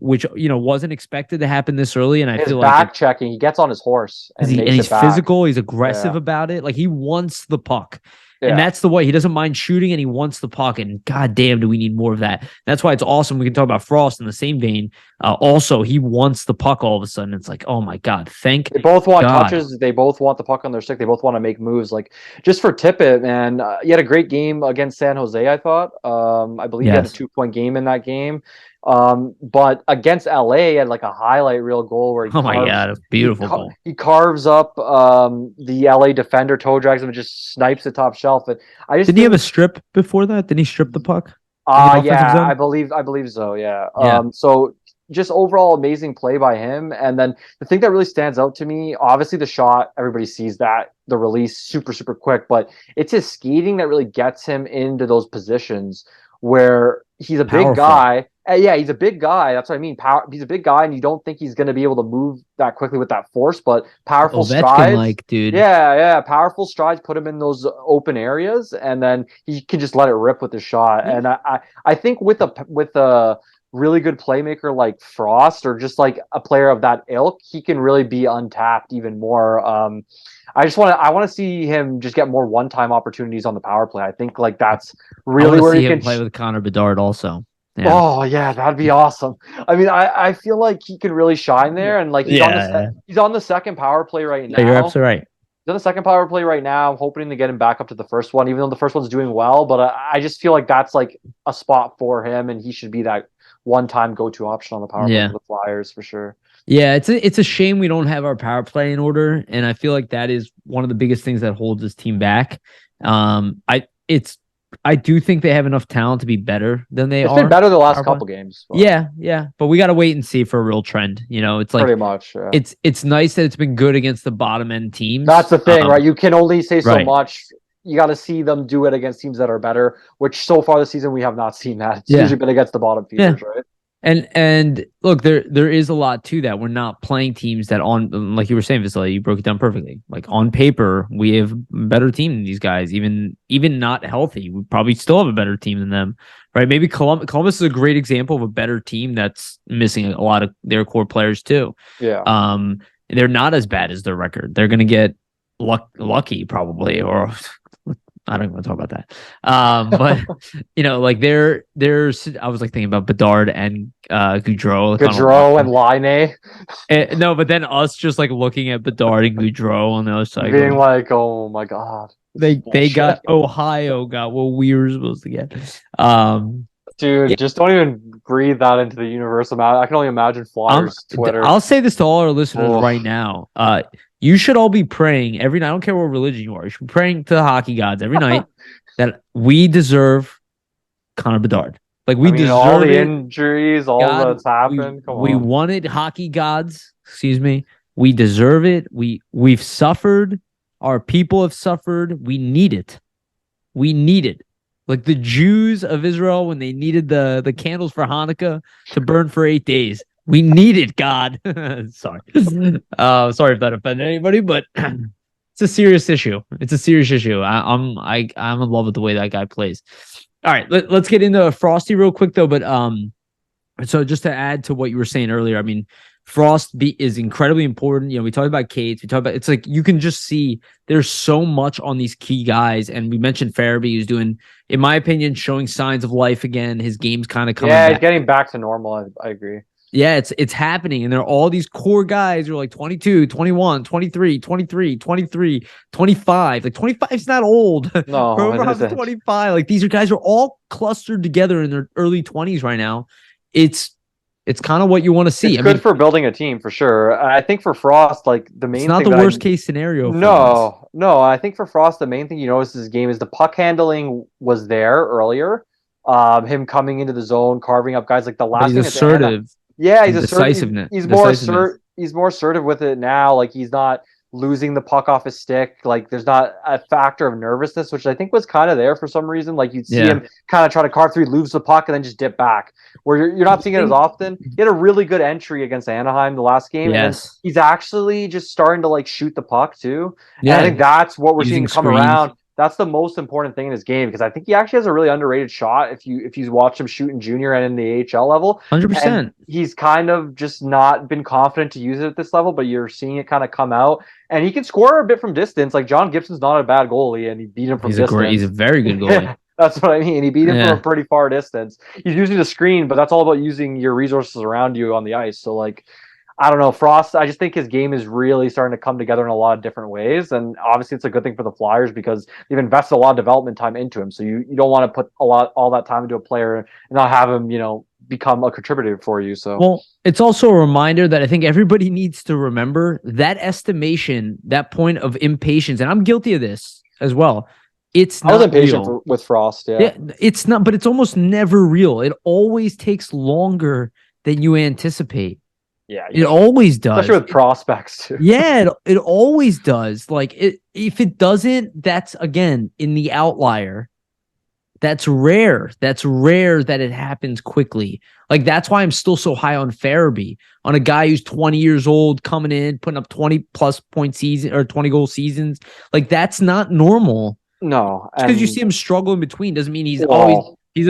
Which wasn't expected to happen this early, and I his feel like back checking, he gets on his horse because and makes he's it back. physical, he's aggressive Yeah, about it. Like he wants the puck. And yeah. that's the way he doesn't mind shooting and he wants the puck. And god damn, do we need more of that? That's why it's awesome. We can talk about Frost in the same vein. Also, he wants the puck all of a sudden. It's like, oh my God, thank They both want God. touches. They both want the puck on their stick. They both want to make moves. Like just for Tippett, man, he had a great game against San Jose. I thought. I believe he had a Yes. 2 point game in that game. But against LA, he had like a highlight reel goal where Oh my God, a beautiful goal. he carves up the LA defender, toe drags him, and just snipes the top shelf. And I just Didn't he have a think strip before that? Didn't he strip the puck in the offensive yeah, zone? I believe so. Yeah. Yeah. So just overall amazing play by him. And then the thing that really stands out to me, obviously the shot, everybody sees that, the release super, super quick, but it's his skating that really gets him into those positions where he's a big Powerful. guy. Yeah, he's a big guy. That's what I mean. He's a big guy, and you don't think he's going to be able to move that quickly with that force, but powerful Ovechkin strides. like, dude. Yeah, powerful strides put him in those open areas, and then he can just let it rip with the shot. Yeah. And I think with a really good playmaker like Frost, or just like a player of that ilk, he can really be untapped even more. I want to see him just get more one-time opportunities on the power play. I think like that's I want really to where see he him can. play with Connor Bedard also. Yeah. Oh yeah, that'd be awesome. I mean, I feel like he can really shine there, and like Yeah. he's on the second power play right Yeah, you're now. absolutely right. He's on the second power play right now. I'm hoping to get him back up to the first one, even though the first one's doing well. But I just feel like that's like a spot for him, and he should be that one-time go-to option on the power play Yeah. for the Flyers for sure. Yeah, it's a shame we don't have our power play in order, and I feel like that is one of the biggest things that holds this team back. I do think they have enough talent to be better than they It's been are. better the last Power play. couple games. But Yeah, but we got to wait and see for a real trend. It's like pretty much. Yeah. it's nice that it's been good against the bottom end teams. That's the thing, right? You can only say so Right. much. You got to see them do it against teams that are better, which so far this season we have not seen that. It's Yeah. usually been against the bottom Yeah. feeders, right? And look, there is a lot to that. We're not playing teams that on like you were saying, Vasili, you broke it down perfectly. Like on paper, we have a better team than these guys. Even not healthy, we probably still have a better team than them, right? Maybe Columbus is a great example of a better team that's missing a lot of their core players too. Yeah. They're not as bad as their record. They're gonna get lucky probably, or I don't even want to talk about that. But like there's I was like thinking about Bedard and Goudreau. Like Gaudreau and Line no, but then us just like looking at Bedard and Goudreau on the other side, being going, like, oh my God. they got Bullshit. Ohio got what we were supposed to get. Yeah, Dude, just don't even breathe that into the universe. I can only imagine Flyers Twitter. I'll say this to all our listeners Ugh. right now. You should all be praying every night. I don't care what religion you are. You should be praying to the hockey gods every night that we deserve Connor Bedard. Like we deserve all the it. injuries, all God, that's happened. Come we on. wanted hockey gods. Excuse me. We deserve it. We've suffered. Our people have suffered. We need it. We need it. Like the Jews of Israel when they needed the candles for Hanukkah to burn for 8 days. We need it, God. Sorry. Sorry if that offended anybody, but it's a serious issue. It's a serious issue. I'm in love with the way that guy plays. All right, let's get into Frosty real quick though. But so just to add to what you were saying earlier, I mean, Frost is incredibly important. You know, we talked about Cates. We talked about it's like you can just see there's so much on these key guys. And we mentioned Farabee, who's doing, in my opinion, showing signs of life again. His game's kind of coming back. Getting back to normal. I agree. Yeah, it's happening. And there are all these core guys who are like 22, 21, 23, 23, 23, 25. Like 25 is not old. No, Provorov's 25. Like these guys are all clustered together in their early 20s right now. It's kind of what you want to see. It's good for building a team for sure. I think for Frost, like the main it's not thing the worst case scenario. No. I think for Frost, the main thing you notice in this game is the puck handling was there earlier. Him coming into the zone, carving up guys. Like the last thing. He's assertive. Yeah, he's assertive. He's more assertive with it now. Like he's not losing the puck off his stick. Like there's not a factor of nervousness, which I think was kind of there for some reason. Like you'd see him kind of try to carve through, lose the puck, and then just dip back. Where you're not seeing it as often. He had a really good entry against Anaheim the last game. Yes. And he's actually just starting to like shoot the puck too. Yeah. And I think that's what we're seeing come screens around. That's the most important thing in his game because I think he actually has a really underrated shot if you watch him shoot in junior and in the AHL level. 100%. He's kind of just not been confident to use it at this level, but you're seeing it kind of come out. And he can score a bit from distance. Like John Gibson's not a bad goalie, and he beat him from distance. He's a very good goalie. That's what I mean. He beat him from a pretty far distance. He's using the screen, but that's all about using your resources around you on the ice. So like, I don't know, Frost, I just think his game is really starting to come together in a lot of different ways. And obviously it's a good thing for the Flyers because they've invested a lot of development time into him. So you don't want to put all that time into a player and not have him, become a contributor for you. So well, it's also a reminder that I think everybody needs to remember that estimation, that point of impatience, and I'm guilty of this as well. It's not. I was impatient with Frost. Yeah, it's not, but it's almost never real. It always takes longer than you anticipate. Yeah, it always does. Especially with prospects too. Yeah, it always does. Like if it doesn't, that's again in the outlier. That's rare. That's rare that it happens quickly. Like that's why I'm still so high on Farabee, on a guy who's 20 years old, coming in, putting up 20 plus point season or 20 goal seasons. Like that's not normal. No, because you see him struggle in between doesn't mean he's a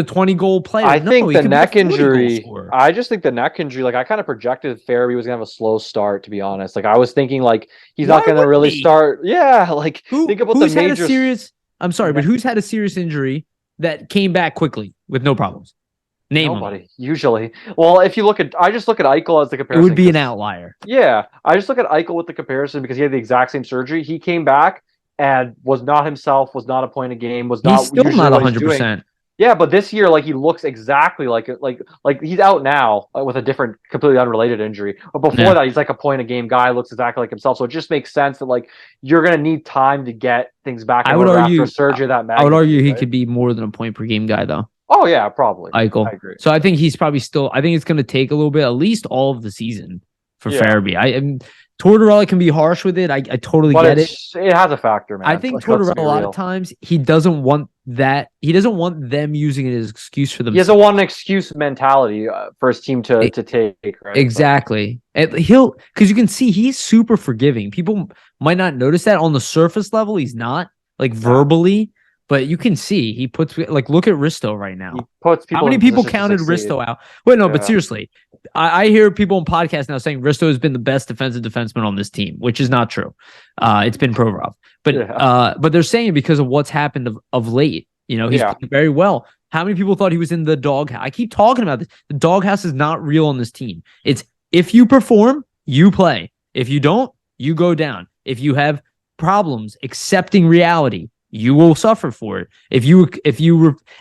20 goal player. I think the neck injury. I just think the neck injury. Like I kind of projected Farabee was gonna have a slow start. To be honest, like I was thinking like he's not gonna really start. Yeah, like think about the major. I'm sorry, but who's had a serious injury that came back quickly with no problems? Name nobody. Usually, well, if you look at, I just look at Eichel as the comparison. It would be an outlier. Yeah, I just look at Eichel with the comparison because he had the exact same surgery. He came back and was not himself. Was not a point a game. Was not. He's still not 100%. Yeah, but this year, like he looks exactly like he's out now with a different, completely unrelated injury. But before that, he's like a point a game guy, looks exactly like himself. So it just makes sense that like you're gonna need time to get things back. I would argue after surgery that magnitude, I would argue he could be more than a point per game guy though. Oh yeah, probably. Eichel. I agree. So I think he's probably still. I think it's going to take a little bit, at least all of the season for Farabee. Tortorella can be harsh with it. I totally get it. It has a factor, man. I think Tortorella a lot of times he doesn't want that. He doesn't want them using it as an excuse for themselves. He doesn't want an excuse mentality for his team to take. Right? Exactly. And because you can see he's super forgiving. People might not notice that on the surface level. He's not like verbally. But you can see he puts like look at Risto right now. He puts people. How many people counted Risto out? Wait, no, but seriously, I hear people on podcasts now saying Risto has been the best defensive defenseman on this team, which is not true. It's been Provorov, but they're saying because of what's happened of late. He's played very well. How many people thought he was in the doghouse? I keep talking about this. The doghouse is not real on this team. It's if you perform, you play. If you don't, you go down. If you have problems accepting reality, you will suffer for it. If you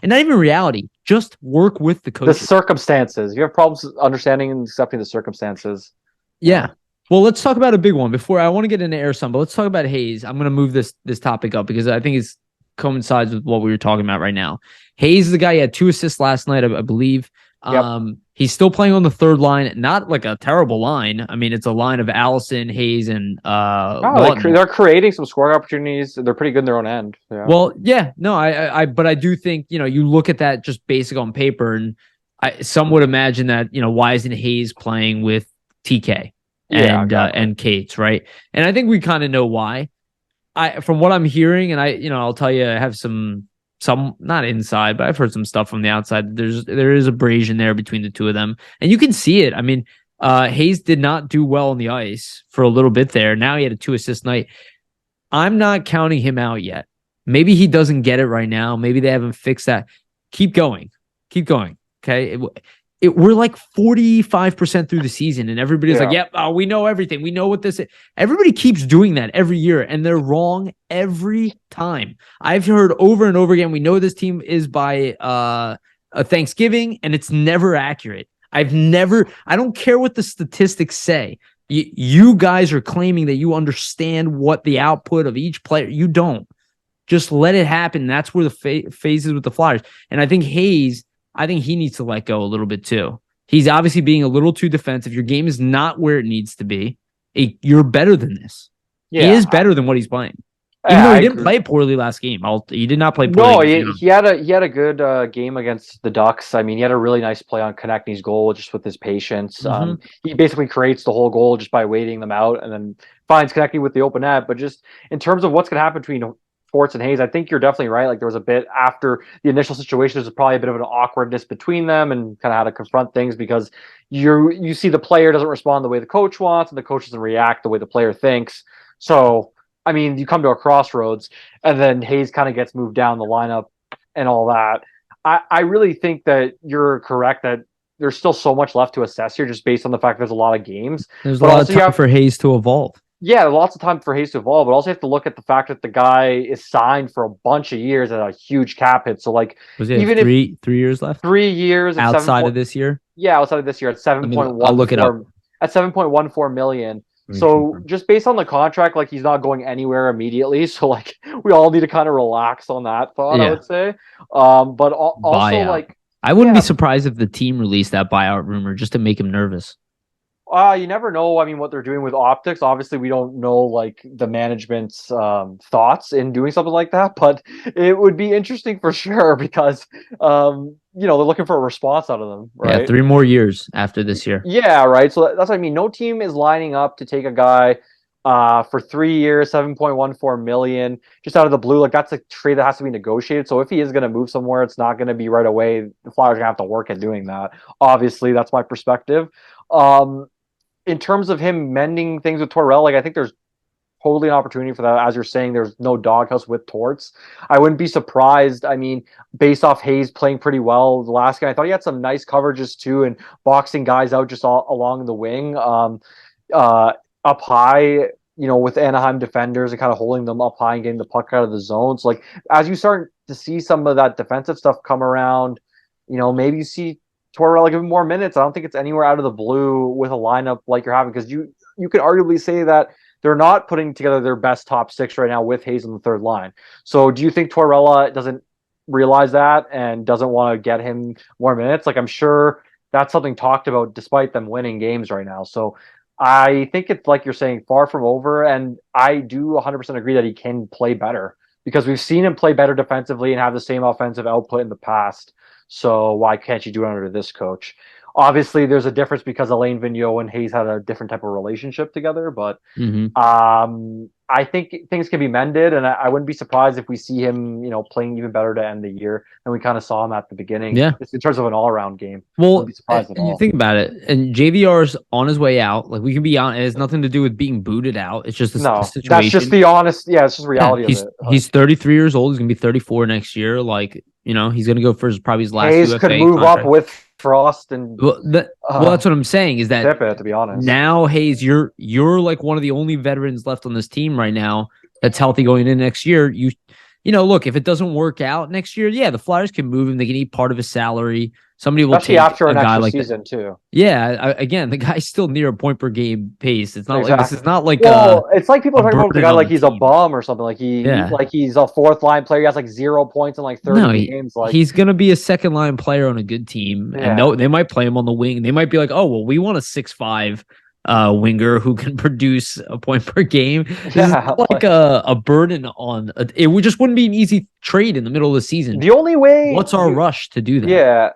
and not even reality, just work with the coaches. The circumstances. You have problems understanding and accepting the circumstances. Yeah. Well, let's talk about a big one before I want to get into Airsun, but let's talk about Hayes. I'm going to move this topic up because I think it coincides with what we were talking about right now. Hayes is the guy. He had 2 assists last night, I believe. Yep. He's still playing on the third line, not like a terrible line. I mean, it's a line of Allison, Hayes, and No, Lawton. they're creating some scoring opportunities. They're pretty good in their own end. Yeah. Well, yeah, no, but I do think you look at that just basic on paper, and some would imagine that why isn't Hayes playing with TK Yeah, and exactly. and Cates, right? And I think we kind of know why. From what I'm hearing, and I'll tell you, I have some not inside, but I've heard some stuff from the outside. There is abrasion there between the two of them, and you can see it. I mean, Hayes did not do well on the ice for a little bit there. Now he had a 2-assist night. I'm not counting him out yet. Maybe he doesn't get it right now. Maybe they haven't fixed that. Keep going. Keep going. Okay. We're like 45% through the season, and everybody's like, yep, we know everything. We know what this is. Everybody keeps doing that every year, and they're wrong every time. I've heard over and over again, we know this team is by a Thanksgiving, and it's never accurate. I don't care what the statistics say. You guys are claiming that you understand what the output of each player. You don't. Just let it happen. That's where the phases with the Flyers. And I think Hayes, he needs to let go a little bit too. He's obviously being a little too defensive. Your game is not where it needs to be. You're better than this. Yeah, he is better than what he's playing. Even though he didn't play poorly last game. He did not play poorly. No, he had a good game against the Ducks. I mean, he had a really nice play on Konechny's goal just with his patience. He basically creates the whole goal just by waiting them out and then finds Konechny with the open net. But just in terms of what's going to happen between Forts and Hayes, I think you're definitely right. Like there was a bit after the initial situation, there's probably a bit of an awkwardness between them and kind of how to confront things because you see the player doesn't respond the way the coach wants and the coach doesn't react the way the player thinks. So I mean, you come to a crossroads, and then Hayes kind of gets moved down the lineup and all that. I really think that you're correct that there's still so much left to assess here, just based on the fact there's a lot of games. There's a lot of time for Hayes to evolve. Yeah, lots of time for Hayes to evolve, but also you have to look at the fact that the guy is signed for a bunch of years at a huge cap hit. So, like, even if 3 years left, 3 years outside of this year, outside of this year at 7.1. I'll look it up at 7.14 million. So just based on the contract, like he's not going anywhere immediately. So like we all need to kind of relax on that thought, I would say. But also buyout. Like I wouldn't be surprised if the team released that buyout rumor just to make him nervous. You never know. I mean, what they're doing with optics. Obviously, we don't know like the management's thoughts in doing something like that, but it would be interesting for sure because they're looking for a response out of them, right? Yeah, 3 more years after this year. Yeah, right. So that's what I mean. No team is lining up to take a guy for 3 years, 7.14 million, just out of the blue. Like that's a trade that has to be negotiated. So if he is going to move somewhere, it's not going to be right away. The Flyers are going to have to work at doing that. Obviously, that's my perspective. In terms of him mending things with Tortorella, like I think there's totally an opportunity for that. As you're saying, there's no doghouse with Torts. I wouldn't be surprised. I mean, based off Hayes playing pretty well the last game, I thought he had some nice coverages too and boxing guys out just all along the wing, up high, with Anaheim defenders and kind of holding them up high and getting the puck out of the zone. So like as you start to see some of that defensive stuff come around, maybe you see Tortorella give him more minutes. I don't think it's anywhere out of the blue with a lineup like you're having because you could arguably say that they're not putting together their best top 6 right now with Hayes on the third line. So do you think Tortorella doesn't realize that and doesn't want to get him more minutes? Like I'm sure that's something talked about despite them winning games right now. So I think it's like you're saying, far from over. And I do 100% agree that he can play better because we've seen him play better defensively and have the same offensive output in the past. So why can't you do it under this coach? Obviously, there's a difference because Alain Vigneault and Hayes had a different type of relationship together. But I think things can be mended, and I wouldn't be surprised if we see him, playing even better to end the year. And we kind of saw him at the beginning, just in terms of an all-around game. Well, be surprised at all. You think about it, and JVR's on his way out. Like we can be honest, it has nothing to do with being booted out. It's just a situation. That's just the honest. Yeah, it's just reality of it. He's 33 years old. He's gonna be 34 next year. Like he's gonna go for probably his last. Hayes could move contract. Up with Frost and that's what I'm saying is that to be honest. Now Hayes, you're like one of the only veterans left on this team right now that's healthy going in next year. look, if it doesn't work out next year, yeah, the Flyers can move him. They can eat part of his salary. Somebody will Especially take after a an guy extra like that. season too. Yeah, again, the guy's still near a point per game pace. It's not like this Exactly. is not like Well, it's like people a are talking about the burden guy on like the he's a team. bum or something. Yeah. Like he's a fourth line player. He has like 0 points in like 30 No, games. Like, he's gonna be a second line player on a good team, and yeah, they might play him on the wing. They might be like, oh well, we want a 6'5" winger who can produce a point per game. This is yeah. not like a burden on it. Would just wouldn't be an easy trade in the middle of the season. The only way What's our rush to do that? yeah,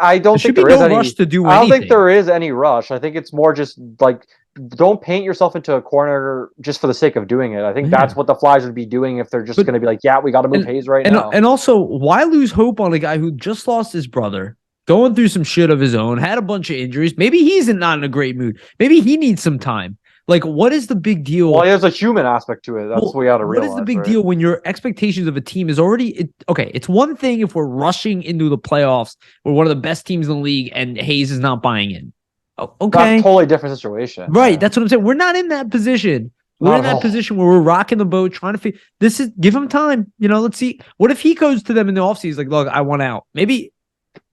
I There don't should think be there is no any. rush to do I don't think anything. there is any rush. I think it's more just like don't paint yourself into a corner just for the sake of doing it. I think Yeah. that's what the Flyers would be doing if they're just But going to be like, yeah, we got to move Hayes right now. and also, why lose hope on a guy who just lost his brother, going through some shit of his own, had a bunch of injuries? Maybe he's not in a great mood. Maybe he needs some time. Like, what is the big deal? Well, there's a human aspect to it. That's what we got to realize. What is the big right? deal when your expectations of a team is already okay? It's one thing if we're rushing into the playoffs, we're one of the best teams in the league, and Hayes is not buying in. Oh, okay, That's a totally different situation. right? Yeah. That's what I'm saying. We're not in that position. We're Not in at that all. position where we're rocking the boat, trying to figure. This is give him time. Let's see. What if he goes to them in the offseason? He's like, look, I want out. Maybe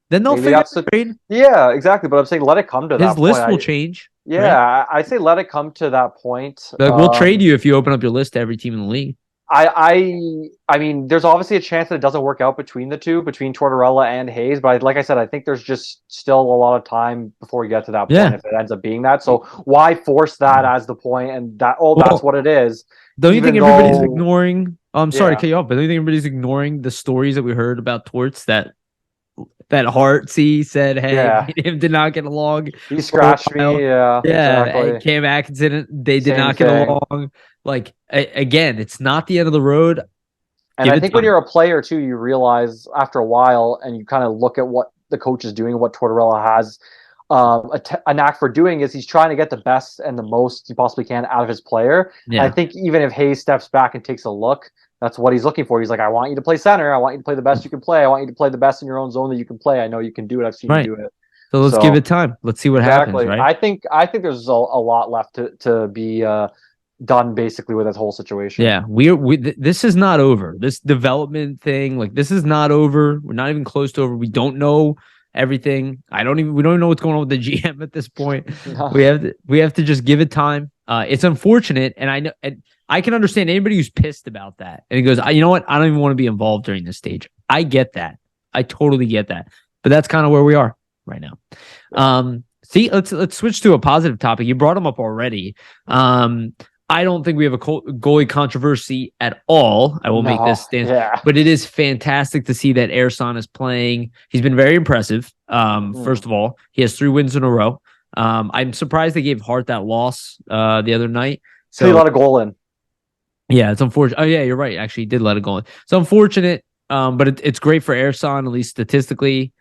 then they'll Maybe figure that's the trade. Yeah, exactly. But I'm saying let it come to His that list point. will change. Yeah, Right? I say let it come to that point. Like we'll trade you if you open up your list to every team in the league. I mean, there's obviously a chance that it doesn't work out between the two, between Tortorella and Hayes. But like I said, I think there's just still a lot of time before we get to that point Yeah. if it ends up being that. So why force that as the point and that? Oh, that's what it is. Don't you think everybody's though- ignoring? I'm sorry Yeah. to cut you off, but don't you think everybody's ignoring the stories that we heard about Torts that Hartsey said, hey, Yeah. me and him did not get along. He scratched while. me. Yeah, Yeah, exactly. and Cam Atkinson, they did Same not get thing. along. Like again, it's not the end of the road. And Give I it think time. when you're a player too, you realize after a while, and you kind of look at what the coach is doing, what Tortorella has a knack for doing is he's trying to get the best and the most he possibly can out of his player. Yeah. I think even if Hayes steps back and takes a look, that's what he's looking for. He's like, I want you to play center. I want you to play the best you can play. I want you to play the best in your own zone that you can play. I know you can do it. I've seen Right. you do it. So let's give it time. Let's see what happens, right? I think there's a lot left to be done basically with this whole situation. Yeah, this is not over. This development thing, like this is not over. We're not even close to over. We don't know everything. We don't even know what's going on with the GM at this point. No. We have to just give it time. It's unfortunate, and I know, and I can understand anybody who's pissed about that. And he goes, you know what? I don't even want to be involved during this stage. I get that. I totally get that. But that's kind of where we are right now. See, let's switch to a positive topic. You brought him up already. I don't think we have a goalie controversy at all. I will make this stand. Yeah. But it is fantastic to see that Ersan is playing. He's been very impressive. First of all, he has 3 wins in a row. I'm surprised they gave Hart that loss the other night. So he let a goal in. Yeah, it's unfortunate. Oh, yeah, you're right. Actually, he did let it go in. It's unfortunate, but it's great for Ersan, at least statistically.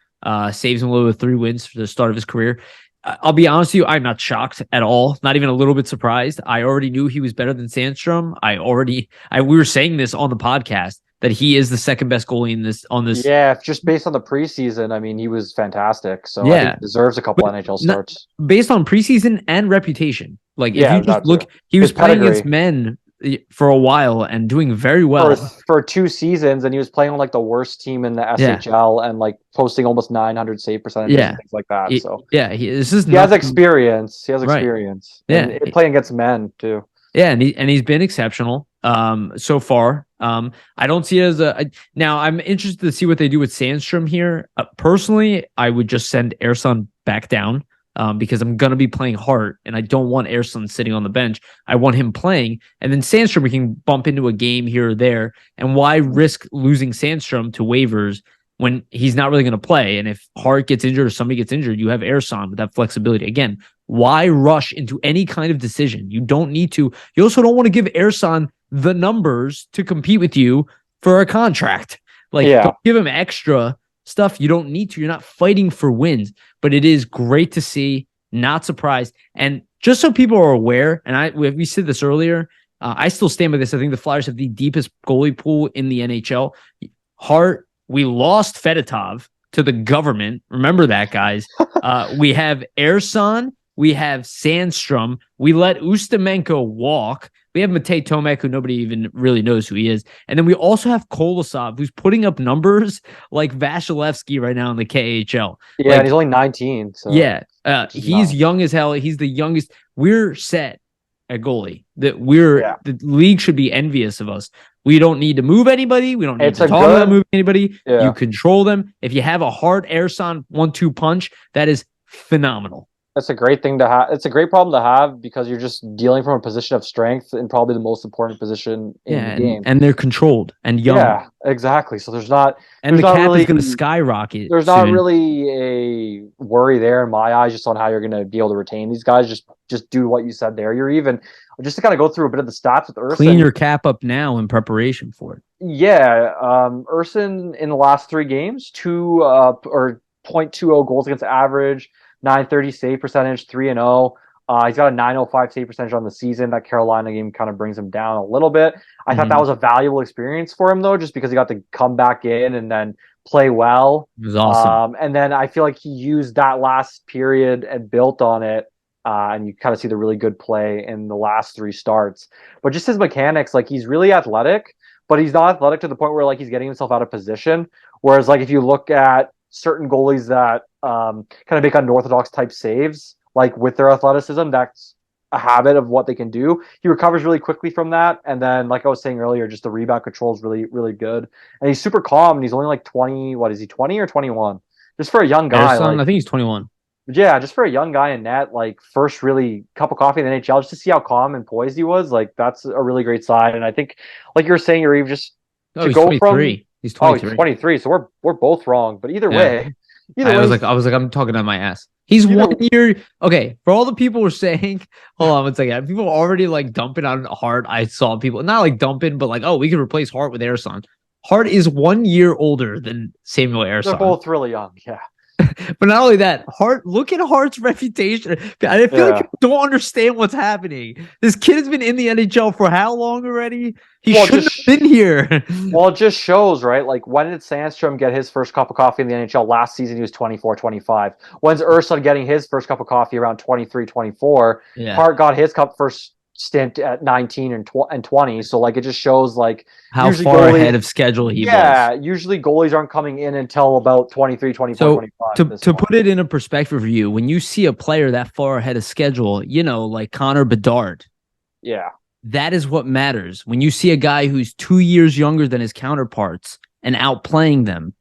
Saves him a little with 3 wins for the start of his career. I'll be honest with you, I'm not shocked at all. Not even a little bit surprised. I already knew he was better than Sandstrom. We were saying this on the podcast that he is the second best goalie on this. Yeah, just based on the preseason, I mean, he was fantastic. So Yeah. I think he deserves a couple NHL starts. Based on preseason and reputation. Like if Yeah, you just that look, too. he was His playing pedigree. against men for a while and doing very well. For 2 seasons, and he was playing on like the worst team in the SHL and like posting almost 900 save percentages and things like that. So he has experience. He has experience. Yeah. And playing against men too. Yeah, and he's been exceptional so far. I don't see it as now I'm interested to see what they do with Sandstrom here. Personally, I would just send Ersan back down. Because I'm going to be playing Hart, and I don't want Ersan sitting on the bench. I want him playing, and then Sandstrom, we can bump into a game here or there. And why risk losing Sandstrom to waivers when he's not really going to play? And if Hart gets injured or somebody gets injured, you have Ersan with that flexibility. Again, why rush into any kind of decision? You don't need to. You also don't want to give Ersan the numbers to compete with you for a contract. Don't give him extra stuff you don't need to. You're not fighting for wins, but it is great to see. Not surprised. And just so people are aware, and we said this earlier, I still stand by this. I think the Flyers have the deepest goalie pool in the NHL. Hart, we lost Fedotov to the government. Remember that, guys. We have Ersan. We have Sandstrom. We let Ustamenko walk. We have Matej Tomek, who nobody even really knows who he is. And then we also have Kolosov, who's putting up numbers like Vasilevsky right now in the KHL. Yeah, and Like, he's only 19, so yeah, just he's nuts. young as hell. He's the youngest. We're set at goalie. Yeah, The league should be envious of us. We don't need to move anybody. We don't need it's to a talk about good. moving anybody. You Yeah, control them. If you have a hard Airson 1-2 punch, that is phenomenal. that's a great thing to have. It's a great problem to have because you're just dealing from a position of strength in probably the most important position in Yeah, the game. and they're controlled and young. Yeah, exactly. So And there's the not cap is really going to skyrocket there's not soon. really a worry there in my eyes just on how you're going to be able to retain these guys. Just do what you said there. You're even just to kind of go through a bit of the stats with Clean Urson. your cap up now in preparation for it. Yeah, Urson in the last 3 games, two or 0.20 goals against average, 930 save percentage, 3-0. He's got a 905 save percentage on the season. That Carolina game kind of brings him down a little bit. I thought that Mm-hmm. was a valuable experience for him though, just because he got to come back in and then play well. It was awesome. And then I feel like he used that last period and built on it. And you kind of see the really good play in the last 3 starts. But just his mechanics, like he's really athletic, but he's not athletic to the point where like he's getting himself out of position. Whereas like if you look at certain goalies that kind of make unorthodox type saves, like with their athleticism, that's a habit of what they can do. He recovers really quickly from that, and then like I was saying earlier, just the rebound control is really really good, and he's super calm. And he's only like 20. What is he? 20 or 21? Just for a young guy, Ersan, like I think he's 21. yeah, just for a young guy in net, like first really cup of coffee in the NHL, just to see how calm and poised he was, like that's a really great sign. And I think, like you were saying, Yariv, just Oh, to he's go from 23. He's he's 23. 23, so we're both wrong. But Yeah. either way, I was like, I'm talking on my ass. He's either 1 year. Okay. For all the people were saying, hold on one second. People were already like dumping on Hart. I saw people not like dumping, but like, oh, we could replace Hart with Ersan. Hart is 1 year older than Samuel they're Ersan. both really young. Yeah, But not only that, Hart, look at Hart's reputation. I feel like yeah. people don't understand what's happening. This kid has been in the NHL for how long already? He Well, shouldn't have been here. well, it just shows, right? Like, when did Sandstrom get his first cup of coffee in the NHL? Last season, he was 24, 25. When's Urson getting his first cup of coffee around 23, 24? Yeah. Hart got his cup first stint at 19 and 20. So, like, it just shows, like, How usually far ahead of schedule he was. usually goalies aren't coming in until about 23, 24, So 25. to put it in a perspective for you, when you see a player that far ahead of schedule, you know, like Connor Bedard, Yeah. that is what matters. When you see a guy who's 2 years younger than his counterparts and outplaying them,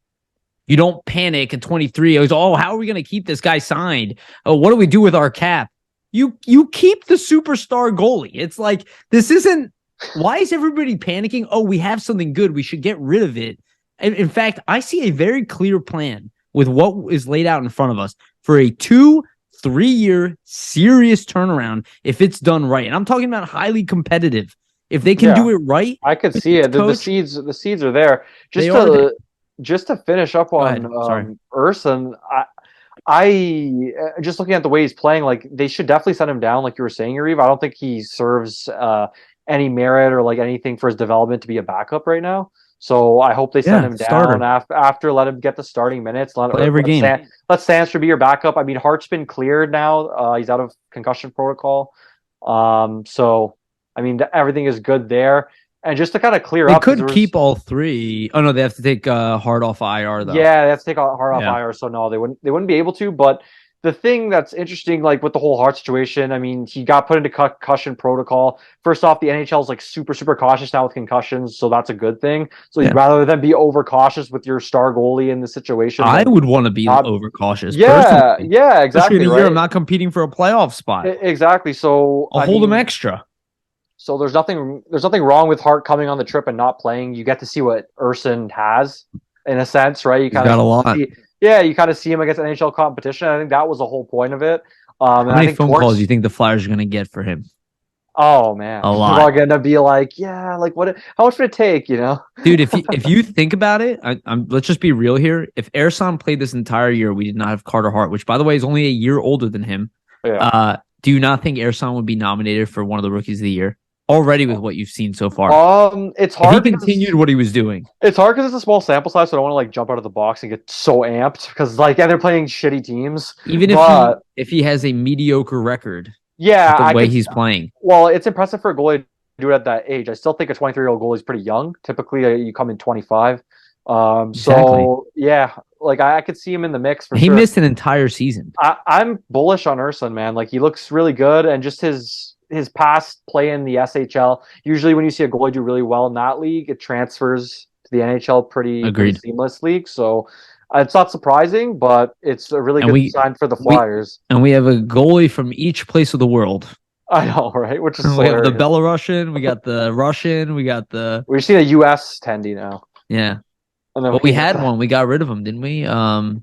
you don't panic at 23. It was, oh, how are we going to keep this guy signed? Oh, what do we do with our cap? You keep the superstar goalie. It's like, this isn't, why is everybody panicking? Oh, we have something good. We should get rid of it. In fact, I see a very clear plan with what is laid out in front of us for a 2-3 year serious turnaround if it's done right. And I'm talking about highly competitive. If they can do it right, I could see it. The seeds are there. Just to finish up on Urson, I just looking at the way he's playing, like they should definitely send him down, like you were saying, Yariv. I don't think he serves any merit or like anything for his development to be a backup right now. So I hope they send him down after let him get the starting minutes. Let every game. Let Sandstrom be your backup. I mean, Hart's been cleared now. He's out of concussion protocol. So I mean, everything is good there. And just to kind of clear up, they could keep all three. Oh no, they have to take Hart off IR though. Yeah, they have to take Hart off IR. So no, they wouldn't be able to. But the thing that's interesting, like with the whole Hart situation, I mean, he got put into concussion protocol. First off, the NHL is like super, super cautious now with concussions, so that's a good thing. So rather than be overcautious with your star goalie in the situation, I would want to be overcautious. Yeah, personally. Yeah, exactly. Especially in a year I'm not competing for a playoff spot. Exactly. So I'll hold him extra. So there's nothing wrong with Hart coming on the trip and not playing. You get to see what Urson has, in a sense, right? You kind of got a lot. You kind of see him against NHL competition. I think that was the whole point of it. How many phone calls do you think the Flyers are going to get for him? Oh man, a lot. They're all going to be like, yeah, like what? How much would it take? You know, dude. If you think about it, let's just be real here. If Ersan played this entire year, we did not have Carter Hart, which by the way is only a year older than him. Yeah. Do you not think Ersan would be nominated for one of the rookies of the year? Already with what you've seen so far. It's hard. If he continued what he was doing. It's hard because it's a small sample size, so I don't want to like jump out of the box and get so amped because like they're playing shitty teams. Even if he has a mediocre record. Yeah, the way he's playing. Well, it's impressive for a goalie do it at that age. I still think a 23-year-old goalie is pretty young. Typically, you come in 25. Exactly. So yeah, like I could see him in the mix for He sure. missed an entire season. I'm bullish on Urson, man. Like he looks really good, and just his past play in the SHL. Usually, when you see a goalie do really well in that league, it transfers to the NHL pretty Agreed. seamlessly. So it's not surprising, but it's a really And good sign for the we Flyers. we have a goalie from each place of the world. I know, right? Which is We have the hilarious. Belarusian, we got the Russian, we got the We've seen a U.S. tendy now, yeah. and then Well, we had one. We got rid of him, didn't we? Oh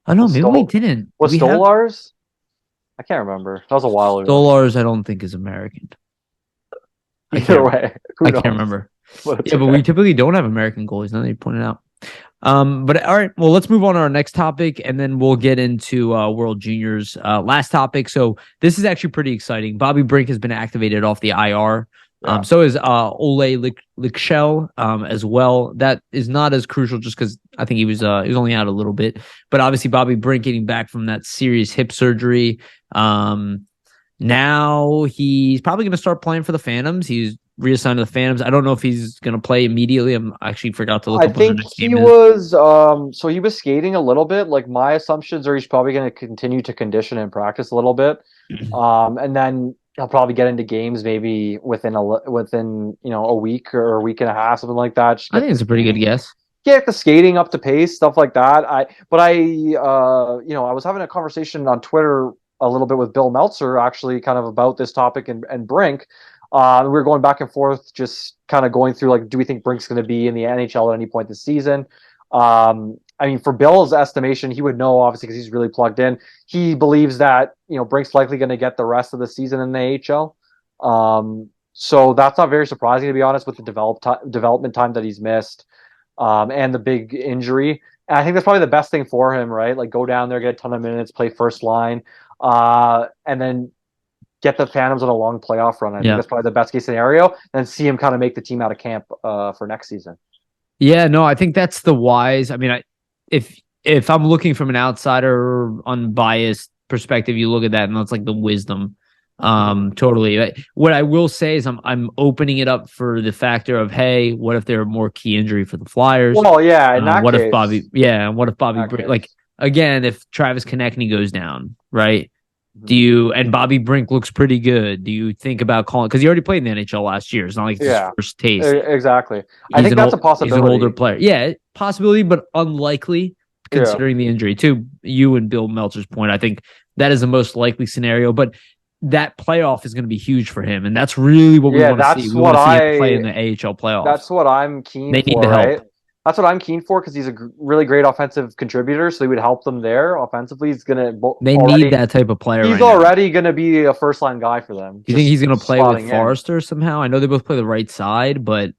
no, maybe we didn't. Did was we have Stolars? I can't remember. That was a while ago. Stolars? I don't think is American. Either way, I can't remember. But Yeah, but we typically don't have American goalies. Now that you pointed out. But all right, well, let's move on to our next topic, and then we'll get into World Juniors. Last topic. So this is actually pretty exciting. Bobby Brink has been activated off the IR. So is Ole Lichel as well. That is not as crucial, just because I think he was only out a little bit. But obviously, Bobby Brink getting back from that serious hip surgery. Now he's probably going to start playing for the Phantoms. He's reassigned to the Phantoms. I don't know if he's going to play immediately. I actually forgot to look I up think he was so he was skating a little bit. Like my assumptions are he's probably going to continue to condition and practice a little bit, and then he'll probably get into games maybe within a week or a week and a half, something like that. I think it's a pretty good guess. Get the skating up to pace, stuff like that. I was having a conversation on Twitter a little bit with Bill Meltzer, actually, kind of about this topic and Brink. We were going back and forth, just kind of going through, like, do we think Brink's going to be in the NHL at any point this season? I mean, for Bill's estimation, he would know, obviously, because he's really plugged in. He believes that, Brink's likely going to get the rest of the season in the AHL. So that's not very surprising, to be honest, with the development time that he's missed, and the big injury. And I think that's probably the best thing for him, right? Like, go down there, get a ton of minutes, play first line, and then get the Phantoms on a long playoff run. I think that's probably the best case scenario, and see him kind of make the team out of camp for next season. Yeah, no, I think that's the wise. I mean, if I'm looking from an outsider, unbiased perspective, you look at that and that's like the wisdom. Totally. What I will say is I'm opening it up for the factor of, hey, what if there are more key injury for the Flyers? Well, yeah, in that what case, if Bobby like again, if Travis Konechny goes down, right? And Bobby Brink looks pretty good. Do you think about calling, because he already played in the NHL last year? It's not like it's his first taste. Exactly. I think that's a possibility. He's an older player. Yeah, possibility, but unlikely considering the injury. To you and Bill Meltzer's point, I think that is the most likely scenario. But that playoff is going to be huge for him, and that's really what we want to see. We want to see him play in the AHL playoffs. That's what I'm keen for. They need the help. Right? That's what I'm keen for, because he's a really great offensive contributor, so he would help them there offensively. He's gonna. They need that type of player. He's already going to be a first line guy for them. Do you think he's going to play with Forrester somehow? I know they both play the right side, but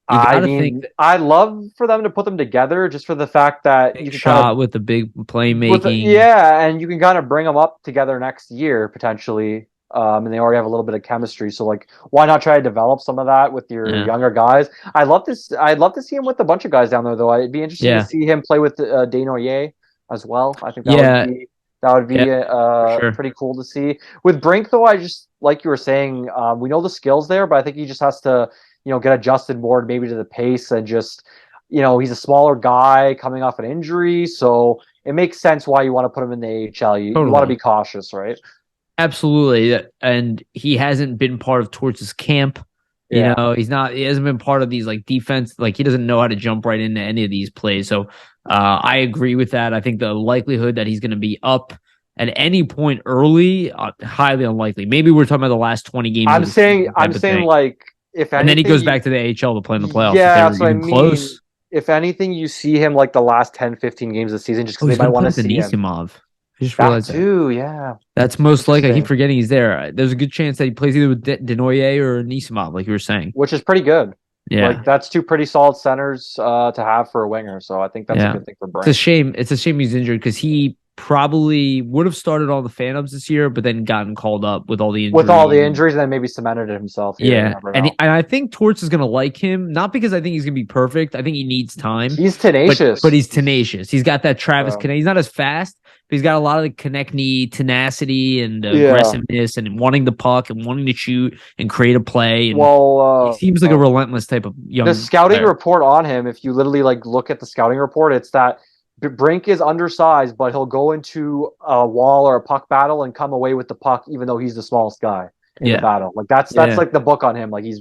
I'd love for them to put them together, just for the fact that you can shot with the big playmaking. And you can kind of bring them up together next year potentially. And they already have a little bit of chemistry, so like, why not try to develop some of that with your younger guys? I'd love to see him with a bunch of guys down there, though. It'd be interesting to see him play with Desnoyers as well. I think that would be pretty cool to see. With Brink, though, I just, like you were saying, we know the skills there, but I think he just has to, get adjusted more maybe to the pace, and just, he's a smaller guy coming off an injury, so it makes sense why you want to put him in the AHL. You want to be cautious, right? Absolutely. And he hasn't been part of Torts' camp. He hasn't been part of these like defense, like he doesn't know how to jump right into any of these plays. So I agree with that. I think the likelihood that he's going to be up at any point early, highly unlikely. Maybe we're talking about the last 20 games. I'm saying like, if anything, and then he goes back to the AHL to play in the playoffs. Yeah, so I mean, close. If anything, you see him like the last 10, 15 games of the season, just because they might want to see him. I just realized that too, yeah. That's most likely. I keep forgetting he's there. There's a good chance that he plays either with Desnoyers or Nisimov, like you were saying. Which is pretty good. Yeah. Like, that's two pretty solid centers to have for a winger, so I think that's a good thing for Brink. It's a shame he's injured, because he probably would have started all the Phantoms this year, but then gotten called up with all the injuries. And then maybe cemented it himself. Yeah, and I think Torts is going to like him, not because I think he's going to be perfect. I think he needs time. He's tenacious. But he's tenacious. He's got that Travis Konechny. He's not as fast, He's got a lot of the connect-knee tenacity and Yeah. aggressiveness and wanting the puck and wanting to shoot and create a play. And he Well, seems like a relentless type of the young scouting player. report on him, if you literally like look at the scouting report, it's that Brink is undersized, but he'll go into a wall or a puck battle and come away with the puck, even though he's the smallest guy in the Yeah. battle. Like that's Yeah. like the book on him. Like he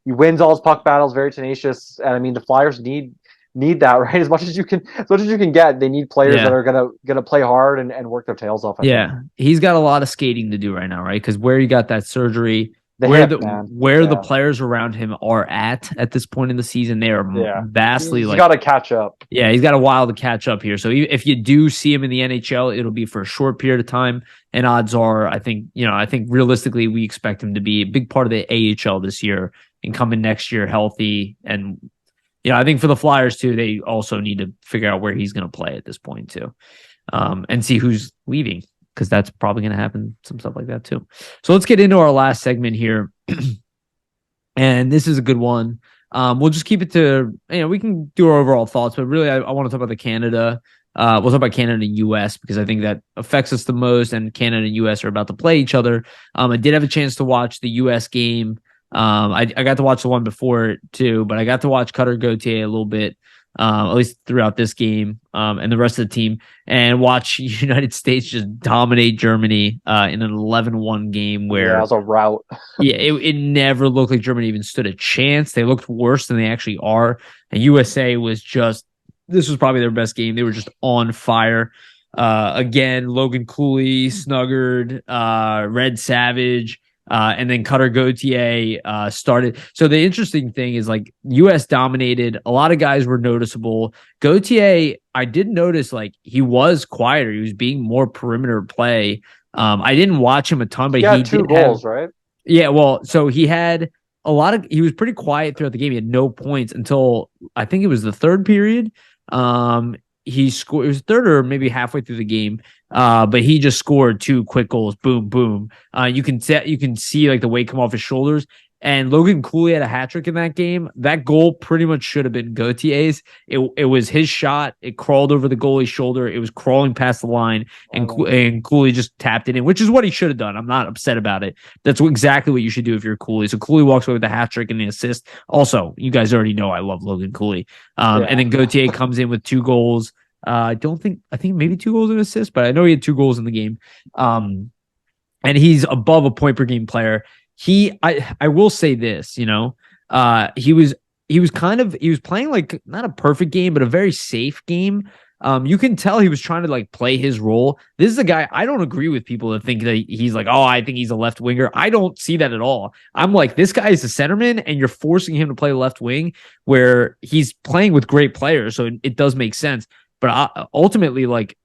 wins all his puck battles, very tenacious, and I mean the Flyers need that, right? As much as you can get, they need players that Yeah. are gonna play hard and work their tails off. I think Yeah. He's got a lot of skating to do right now, right? Because where he got that surgery, the hip, man. where the Yeah, players around him are at this point in the season, they are yeah. vastly He's like got to catch up. yeah, he's got a while to catch up here. So if you do see him in the NHL, it'll be for a short period of time. And odds are, I think realistically, we expect him to be a big part of the AHL this year and come in next year healthy. And, I think for the Flyers too, they also need to figure out where he's going to play at this point too. And see who's leaving, because that's probably going to happen, some stuff like that too. So let's get into our last segment here. And this is a good one. We'll just keep it to, we can do our overall thoughts, but really I want to talk about the Canada. We'll talk about Canada and US because I think that affects us the most, and Canada and US are about to play each other. I did have a chance to watch the US game. I got to watch the one before it too, but I got to watch Cutter Gauthier a little bit, at least throughout this game, and the rest of the team, and watch United States just dominate Germany in an 11-1 game where it was a rout. yeah, it never looked like Germany even stood a chance. They looked worse than they actually are. And USA was this was probably their best game. They were just on fire. Again, Logan Cooley, Snuggard, Red Savage, and then Cutter Gauthier started. So the interesting thing is like US dominated. A lot of guys were noticeable. Gauthier, I did notice like he was quieter. He was being more perimeter play. I didn't watch him a ton, but He had two goals, right? Yeah, well, so he was pretty quiet throughout the game. He had no points until I think it was the third period. He scored, it was third or maybe halfway through the game. But he just scored two quick goals. Boom, boom. You can see like the weight come off his shoulders. And Logan Cooley had a hat trick in that game. That goal pretty much should have been Gauthier's. It was his shot. It crawled over the goalie's shoulder. It was crawling past the line, and Cooley just tapped it in, which is what he should have done. I'm not upset about it. That's exactly what you should do if you're Cooley. So Cooley walks away with the hat trick and the assist. Also, you guys already know I love Logan Cooley. And then Gauthier comes in with two goals. I think maybe 2 goals and an assist, but I know he had 2 goals in the game. And he's above a point per game player. I will say this, he was playing like not a perfect game, but a very safe game. You can tell he was trying to like play his role. This is a guy, I don't agree with people that think that he's like, oh, I think he's a left winger. I don't see that at all. I'm like, this guy is a centerman and you're forcing him to play left wing where he's playing with great players. So it does make sense. But ultimately, like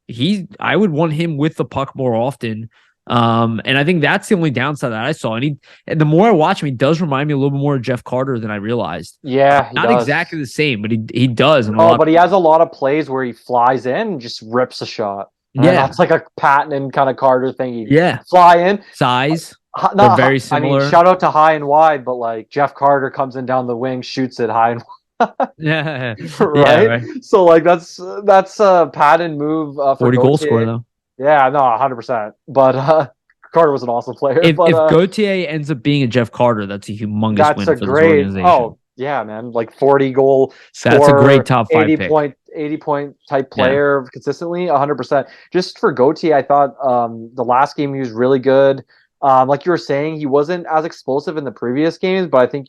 I would want him with the puck more often. And I think that's the only downside that I saw. And the more I watch him, he does remind me a little bit more of Jeff Carter than I realized. Yeah, not exactly the same, but he does. Oh, but he has a lot of plays where he flies in and just rips a shot. Yeah, that's like a Patton kind of Carter thing. Fly in, size. They're very similar. I mean, shout out to high and wide, but like Jeff Carter comes in down the wing, shoots it high and wide. Yeah, right? So like that's a Patton move for 40 goal scorer though. Yeah, no, 100%. But Carter was an awesome player. If but, Gauthier ends up being a Jeff Carter, that's a humongous win for this organization. Oh yeah, man, like 40 goal scorer. That's a great top 5 80 point type player consistently, 100%. Just for Gauthier, I thought the last game he was really good. Like you were saying, he wasn't as explosive in the previous games, but I think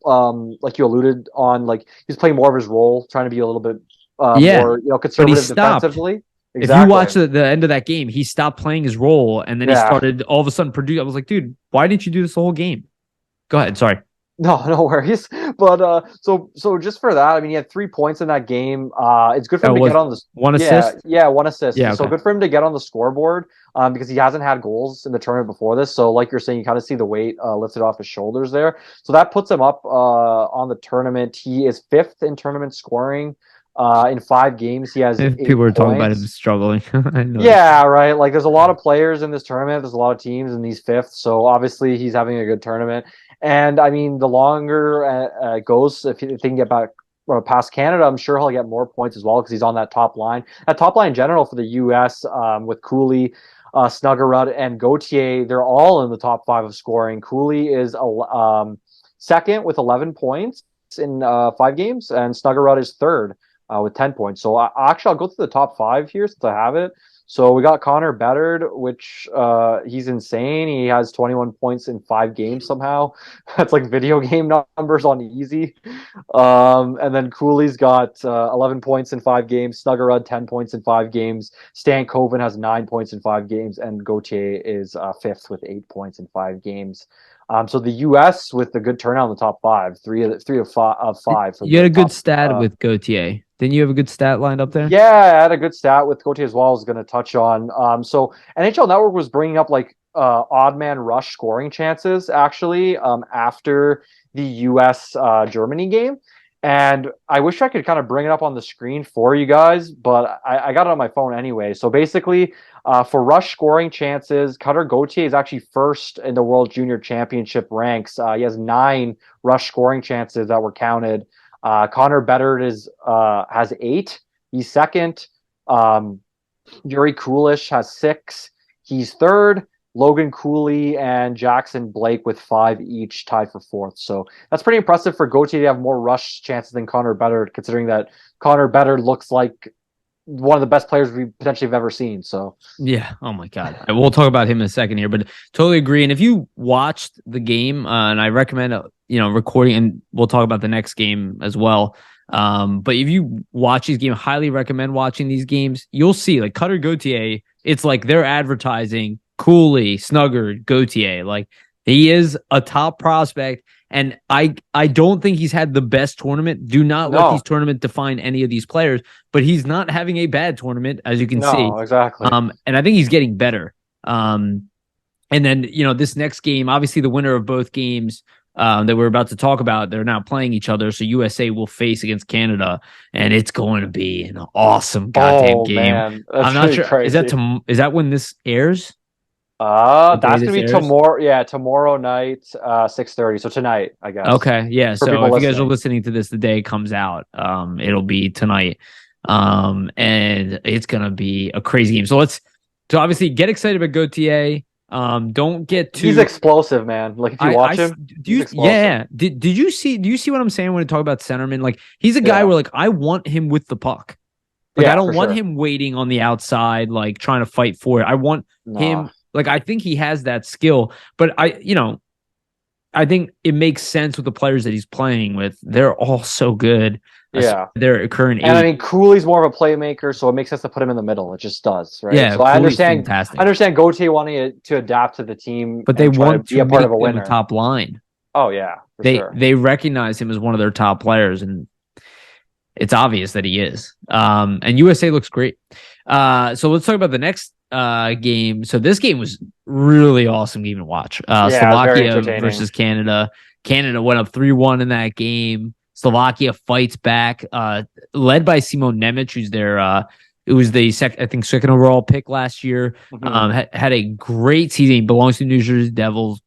like you alluded on, like he's playing more of his role, trying to be a little bit more conservative defensively. Exactly. If you watch the end of that game, he stopped playing his role and then he started all of a sudden produce. I was like, dude, why didn't you do this the whole game? Go ahead. Sorry. No worries. But so just for that, I mean, he had 3 points in that game. It's good for him to get on the one assist. Yeah, one assist. Yeah, so good for him to get on the scoreboard because he hasn't had goals in the tournament before this. So like you're saying, you kind of see the weight lifted off his shoulders there. So that puts him up on the tournament. He is 5th in tournament scoring. In 5 games, he has 8 people are points. talking about him struggling. Yeah, right. Like there's a lot of players in this tournament. There's a lot of teams, and he's 5th. So obviously he's having a good tournament. And I mean, the longer it goes, if he can get back past Canada, I'm sure he'll get more points as well because he's on that top line. That top line in general for the U.S. With Cooley, Snuggerud, and Gauthier, they're all in the top 5 of scoring. Cooley is second with 11 points in 5 games, and Snuggerud is third with 10 points. So actually, I'll go through the top 5 here since I have it. So we got Connor Bedard, which he's insane. He has 21 points in 5 games somehow. That's like video game numbers on easy. And then Cooley's got 11 points in 5 games. Snuggerud 10 points in 5 games. Stan Coven has 9 points in 5 games, and Gauthier is fifth with 8 points in 5 games. So the U.S. with a good turnout in the top 5, three of five. You had a good stat with Gauthier. Didn't you have a good stat lined up there? Yeah, I had a good stat with Gauthier as well. I was going to touch on. So NHL Network was bringing up like odd man rush scoring chances actually after the U.S. Germany game. And I wish I could kind of bring it up on the screen for you guys, but I got it on my phone anyway. So basically, for rush scoring chances, Cutter Gauthier is actually first in the World Junior Championship ranks. He has 9 rush scoring chances that were counted. Connor Bedard has 8. He's second. Yuri Kulish has 6. He's third. Logan Cooley and Jackson Blake with 5 each, tied for 4th. So that's pretty impressive for Gauthier to have more rush chances than Connor Bedard, considering that Connor Bedard looks like one of the best players we potentially have ever seen. So yeah, oh my god, we'll talk about him in a second here, but totally agree. And if you watched the game, and I recommend recording, and we'll talk about the next game as well. But if you watch these games, highly recommend watching these games. You'll see like Cutter Gauthier. It's like they're advertising Cooley, Snugger, Gauthier. Like he is a top prospect, and I don't think he's had the best tournament. Do not let these tournaments define any of these players, but he's not having a bad tournament, as you can see. Exactly. And I think he's getting better. And then this next game, obviously the winner of both games that we're about to talk about, they're now playing each other. So USA will face against Canada, and it's going to be an awesome goddamn game. Man. That's I'm not really sure. crazy. Is that when this airs? That's gonna be tomorrow. Yeah, tomorrow night, 6:30. So tonight, I guess. Okay, yeah. So if you guys are listening to this the day it comes out, it'll be tonight, and it's gonna be a crazy game. So obviously get excited about Gauthier. Don't get too. He's explosive, man. Like if you watch him, yeah. Did you see? Do you see what I'm saying when I talk about centerman? Like he's a guy where like I want him with the puck. Like I don't want him waiting on the outside, like trying to fight for it. I want him. Like, I think he has that skill, but I think it makes sense with the players that he's playing with. They're all so good. Yeah. They're current age. And I mean, Cooley's more of a playmaker, so it makes sense to put him in the middle. It just does, right? Yeah. So I understand. Fantastic. I understand Gauthier wanting to adapt to the team, but they want to be a part of a winner. The top line. Oh yeah, they recognize him as one of their top players, and it's obvious that he is. And USA looks great. So let's talk about the next game. So this game was really awesome game to watch. Slovakia versus Canada. Canada went up 3-1 in that game. Slovakia fights back, led by Simon Nemec, who's their it was the second overall pick last year. Mm-hmm. Had a great season. He belongs to New Jersey Devils,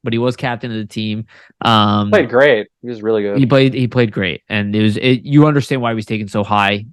but he was captain of the team. Played great. He was really good. He played great, and you understand why he was taken so high.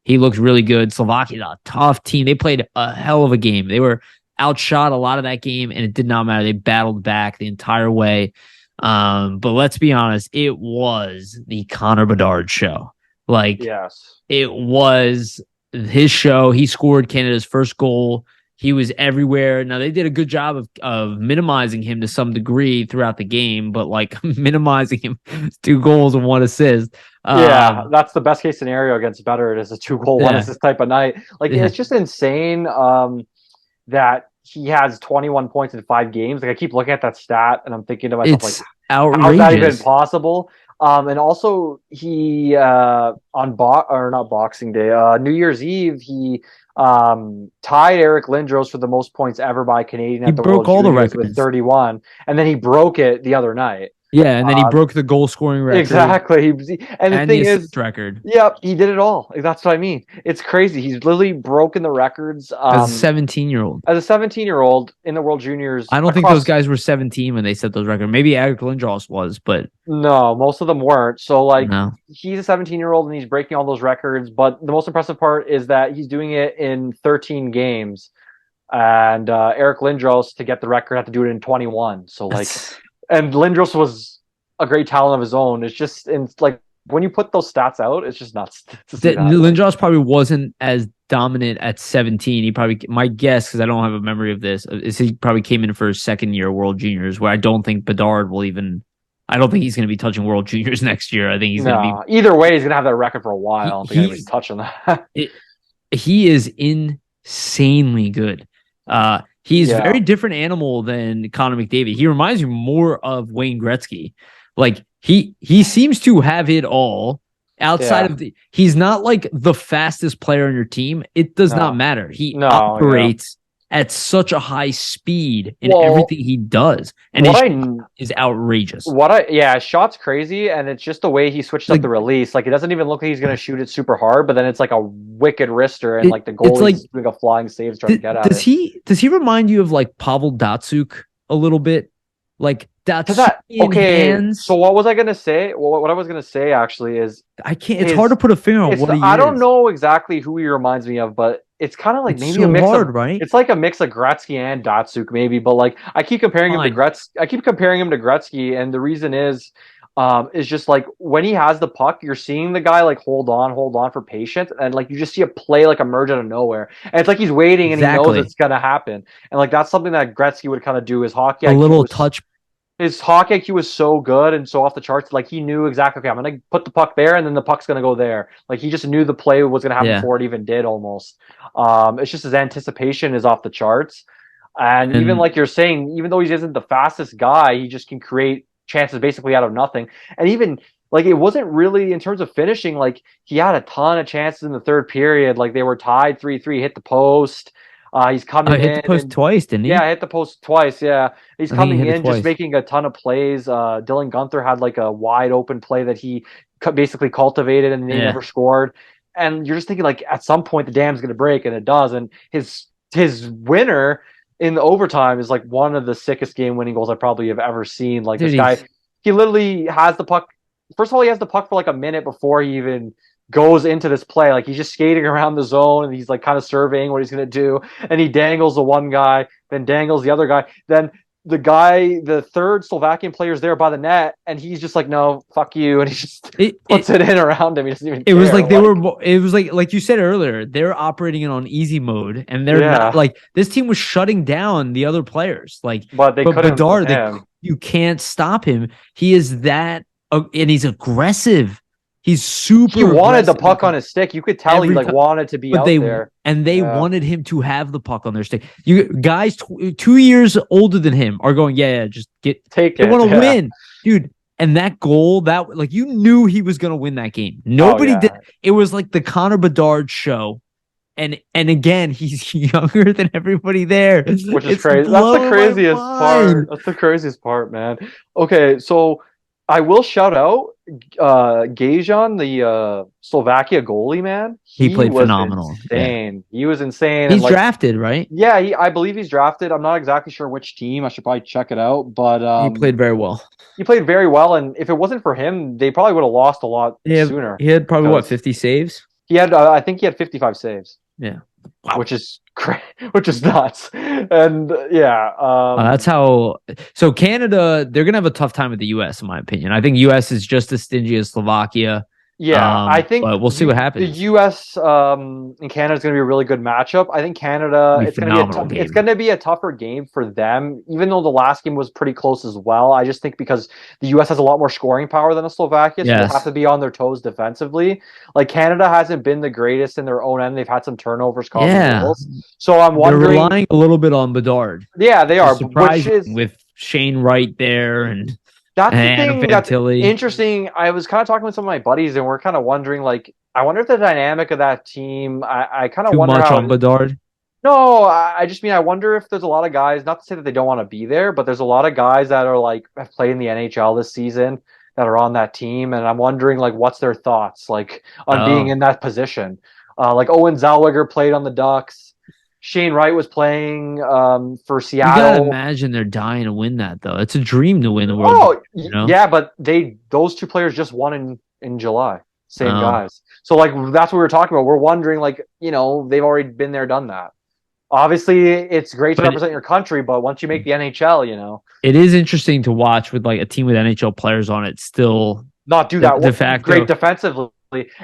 He looked really good. Slovakia, a tough team. They played a hell of a game. They were outshot a lot of that game, and it did not matter. They battled back the entire way. But let's be honest, it was the Connor Bedard show. Like, yes, it was his show. He scored Canada's first goal. He was everywhere. Now, they did a good job of minimizing him to some degree throughout the game, but like minimizing him 2 goals and 1 assist. Yeah, that's the best case scenario against Bedard is a 2-goal, 1 assist type of night. Like, it's just insane that he has 21 points in 5 games. Like, I keep looking at that stat and I'm thinking to myself, like, outrageous. How is that even possible? And also he on not Boxing Day, New Year's Eve, he tied Eric Lindros for the most points ever by a Canadian at the World Juniors with 31, and then he broke it the other night. Yeah, and then he broke the goal scoring record Exactly. And the and the thing is, assist record yep, he did it all. Like, that's what I mean. It's crazy. He's literally broken the records. as a 17-year-old. As a 17-year-old in the World Juniors I don't think those across. guys were 17 when they set those records. Maybe Eric Lindros was, but No, most of them weren't. So like, no. he's a 17-year-old and he's breaking all those records. But the most impressive part is that he's doing it in 13 games. And Eric Lindros, to get the record, had to do it in 21. So like, and Lindros was a great talent of his own. It's just, and like, when you put those stats out, it's just nuts to see that. Lindros probably wasn't as dominant at 17. He probably, my guess, because I don't have a memory of this, is he probably came in for his second year World Juniors, where I don't think Bedard will even. I don't think he's going to be touching World Juniors next year. I think he's going to be. Either way, he's going to have that record for a while. I don't think anybody's touching that. He is insanely good. He's a very different animal than Connor McDavid. He reminds me more of Wayne Gretzky. Like, he seems to have it all outside of the. He's not like the fastest player on your team. It does not matter. He operates at such a high speed in everything he does, and his shot is outrageous. Shot's crazy, and it's just the way he switches up the release. Like, it doesn't even look like he's going to shoot it super hard, but then it's like a wicked wrister, and like the goalie's doing a flying save trying to get at it. Does he remind you of like Pavel Datsyuk a little bit? Like that's hands. So what was I gonna say? What I was gonna say actually is I can't. It's hard to put a finger on what he is. I don't know exactly who he reminds me of, but it's kind of like maybe a mix of, right? It's like a mix of Gretzky and Datsyuk, maybe. But like I keep comparing him to Gretzky, and the reason is just like when he has the puck, you're seeing the guy like hold on for patience, and like you just see a play like emerge out of nowhere, and it's like he's waiting and he knows it's gonna happen, and like that's something that Gretzky would kind of do. His hockey IQ, a little touch. His hockey IQ was so good and so off the charts. Like he knew exactly, okay, I'm gonna put the puck there, and then the puck's gonna go there. Like he just knew the play was gonna happen before it even did. Almost. It's just his anticipation is off the charts, and even like you're saying, even though he isn't the fastest guy, he just can create chances basically out of nothing. And even like it wasn't really in terms of finishing, like he had a ton of chances in the third period. Like they were tied 3-3, hit the post. He's coming in. Hit the post twice, didn't he? Yeah, hit the post twice. Yeah, he's coming in, just making a ton of plays. Dylan Gunther had like a wide open play that he basically cultivated, and he never scored. And you're just thinking like at some point the dam's going to break, and it does. And his winner in the overtime is like one of the sickest game-winning goals I probably have ever seen. Like this guy, he literally has the puck. First of all, he has the puck for like a minute before he even goes into this play. Like he's just skating around the zone, and he's like kind of surveying what he's going to do. And he dangles the one guy, then dangles the other guy. Then the third Slovakian player is there by the net, and he's just like, no, fuck you. And he just puts it in around him. He doesn't even care. It was like it was like you said earlier, they're operating it on easy mode, and they're not like this team was shutting down the other players. Like, but couldn't. Bedard, you can't stop him. He is that, and he's aggressive. He's super. He wanted the puck on his stick. You could tell he like wanted to be out there, and they wanted him to have the puck on their stick. You guys, 2 years older than him, are going, just take it. They want to win, dude. And that goal, that like you knew he was going to win that game. Nobody did. It was like the Connor Bedard show, and again, he's younger than everybody there, which is crazy. That's the craziest part. That's the craziest part, man. Okay, so I will shout out Gajan, the Slovakia goalie, man. He played phenomenal. Insane. Yeah. He was insane. He's drafted, right? Yeah, I believe he's drafted. I'm not exactly sure which team. I should probably check it out. But he played very well. He played very well, and if it wasn't for him, they probably would have lost a lot sooner. He had probably 50 saves? He had, I think he had 55 saves. Yeah. Wow. Which is nuts. And that's how. So Canada, they're gonna have a tough time with the U.S. in my opinion. I think U.S. is just as stingy as Slovakia. Yeah, I think. But we'll see what happens. The U.S. And Canada is going to be a really good matchup. I think Canada, it's going to be a tougher game for them, even though the last game was pretty close as well. I just think because the U.S. has a lot more scoring power than a Slovakia, so they have to be on their toes defensively. Like Canada hasn't been the greatest in their own end. They've had some turnovers causing goals. So I'm wondering. They're relying a little bit on Bedard. Yeah, they are. Surprising with Shane Wright there and. That's the thing that's interesting. I was kind of talking with some of my buddies, and we're kind of wondering, like, I wonder if the dynamic of that team. I kind of wonder too much on Bedard. No, I just mean I wonder if there's a lot of guys, not to say that they don't want to be there, but there's a lot of guys that are like have played in the NHL this season that are on that team, and I'm wondering like what's their thoughts like on being Oh, in that position. Like Owen Zellweger played on the Ducks. Shane Wright was playing for you gotta Seattle. imagine they're dying to win that though. It's a dream to win the World Cup, Oh, you know? yeah, but those two players just won in July. Same Oh, guys. So like that's what we were talking about. We're wondering like, they've already been there, done that. Obviously, it's great to but represent your country, but once you make the NHL, it is interesting to watch with like a team with NHL players on it still not do de that great facto. defensively.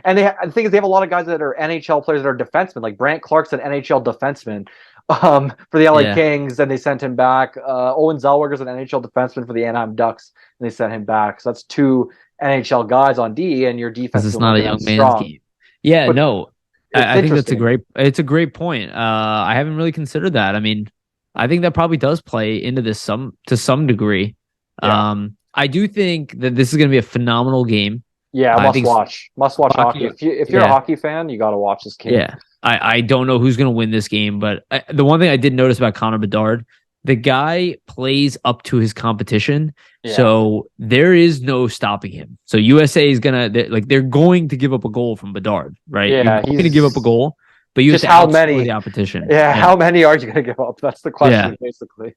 And the thing is, they have a lot of guys that are NHL players that are defensemen. Like Brant Clark's an NHL defenseman for the LA Yeah, Kings, and they sent him back. Owen Zellweger's an NHL defenseman for the Anaheim Ducks, and they sent him back. So that's two NHL guys on D, and your because defense it's isn't not a looking young as man's strong. game. Yeah, But no, it's I think that's interesting. it's a great point. I haven't really considered that. I mean, I think that probably does play into this to some degree. Yeah. I do think that this is going to be a phenomenal game. Yeah, I must think watch. Must watch hockey. hockey, If you're a yeah, hockey fan, you got to watch this game. yeah. I don't know who's going to win this game, but the one thing I did notice about Connor Bedard, the guy plays up to his competition, Yeah. so there is no stopping him. So USA is they're going to give up a goal from Bedard, right? You're Yeah, going to give up a he's goal, but you have just to how outscore the many. opposition. Yeah, Yeah, how many are you going to give up? That's the yeah. question, basically.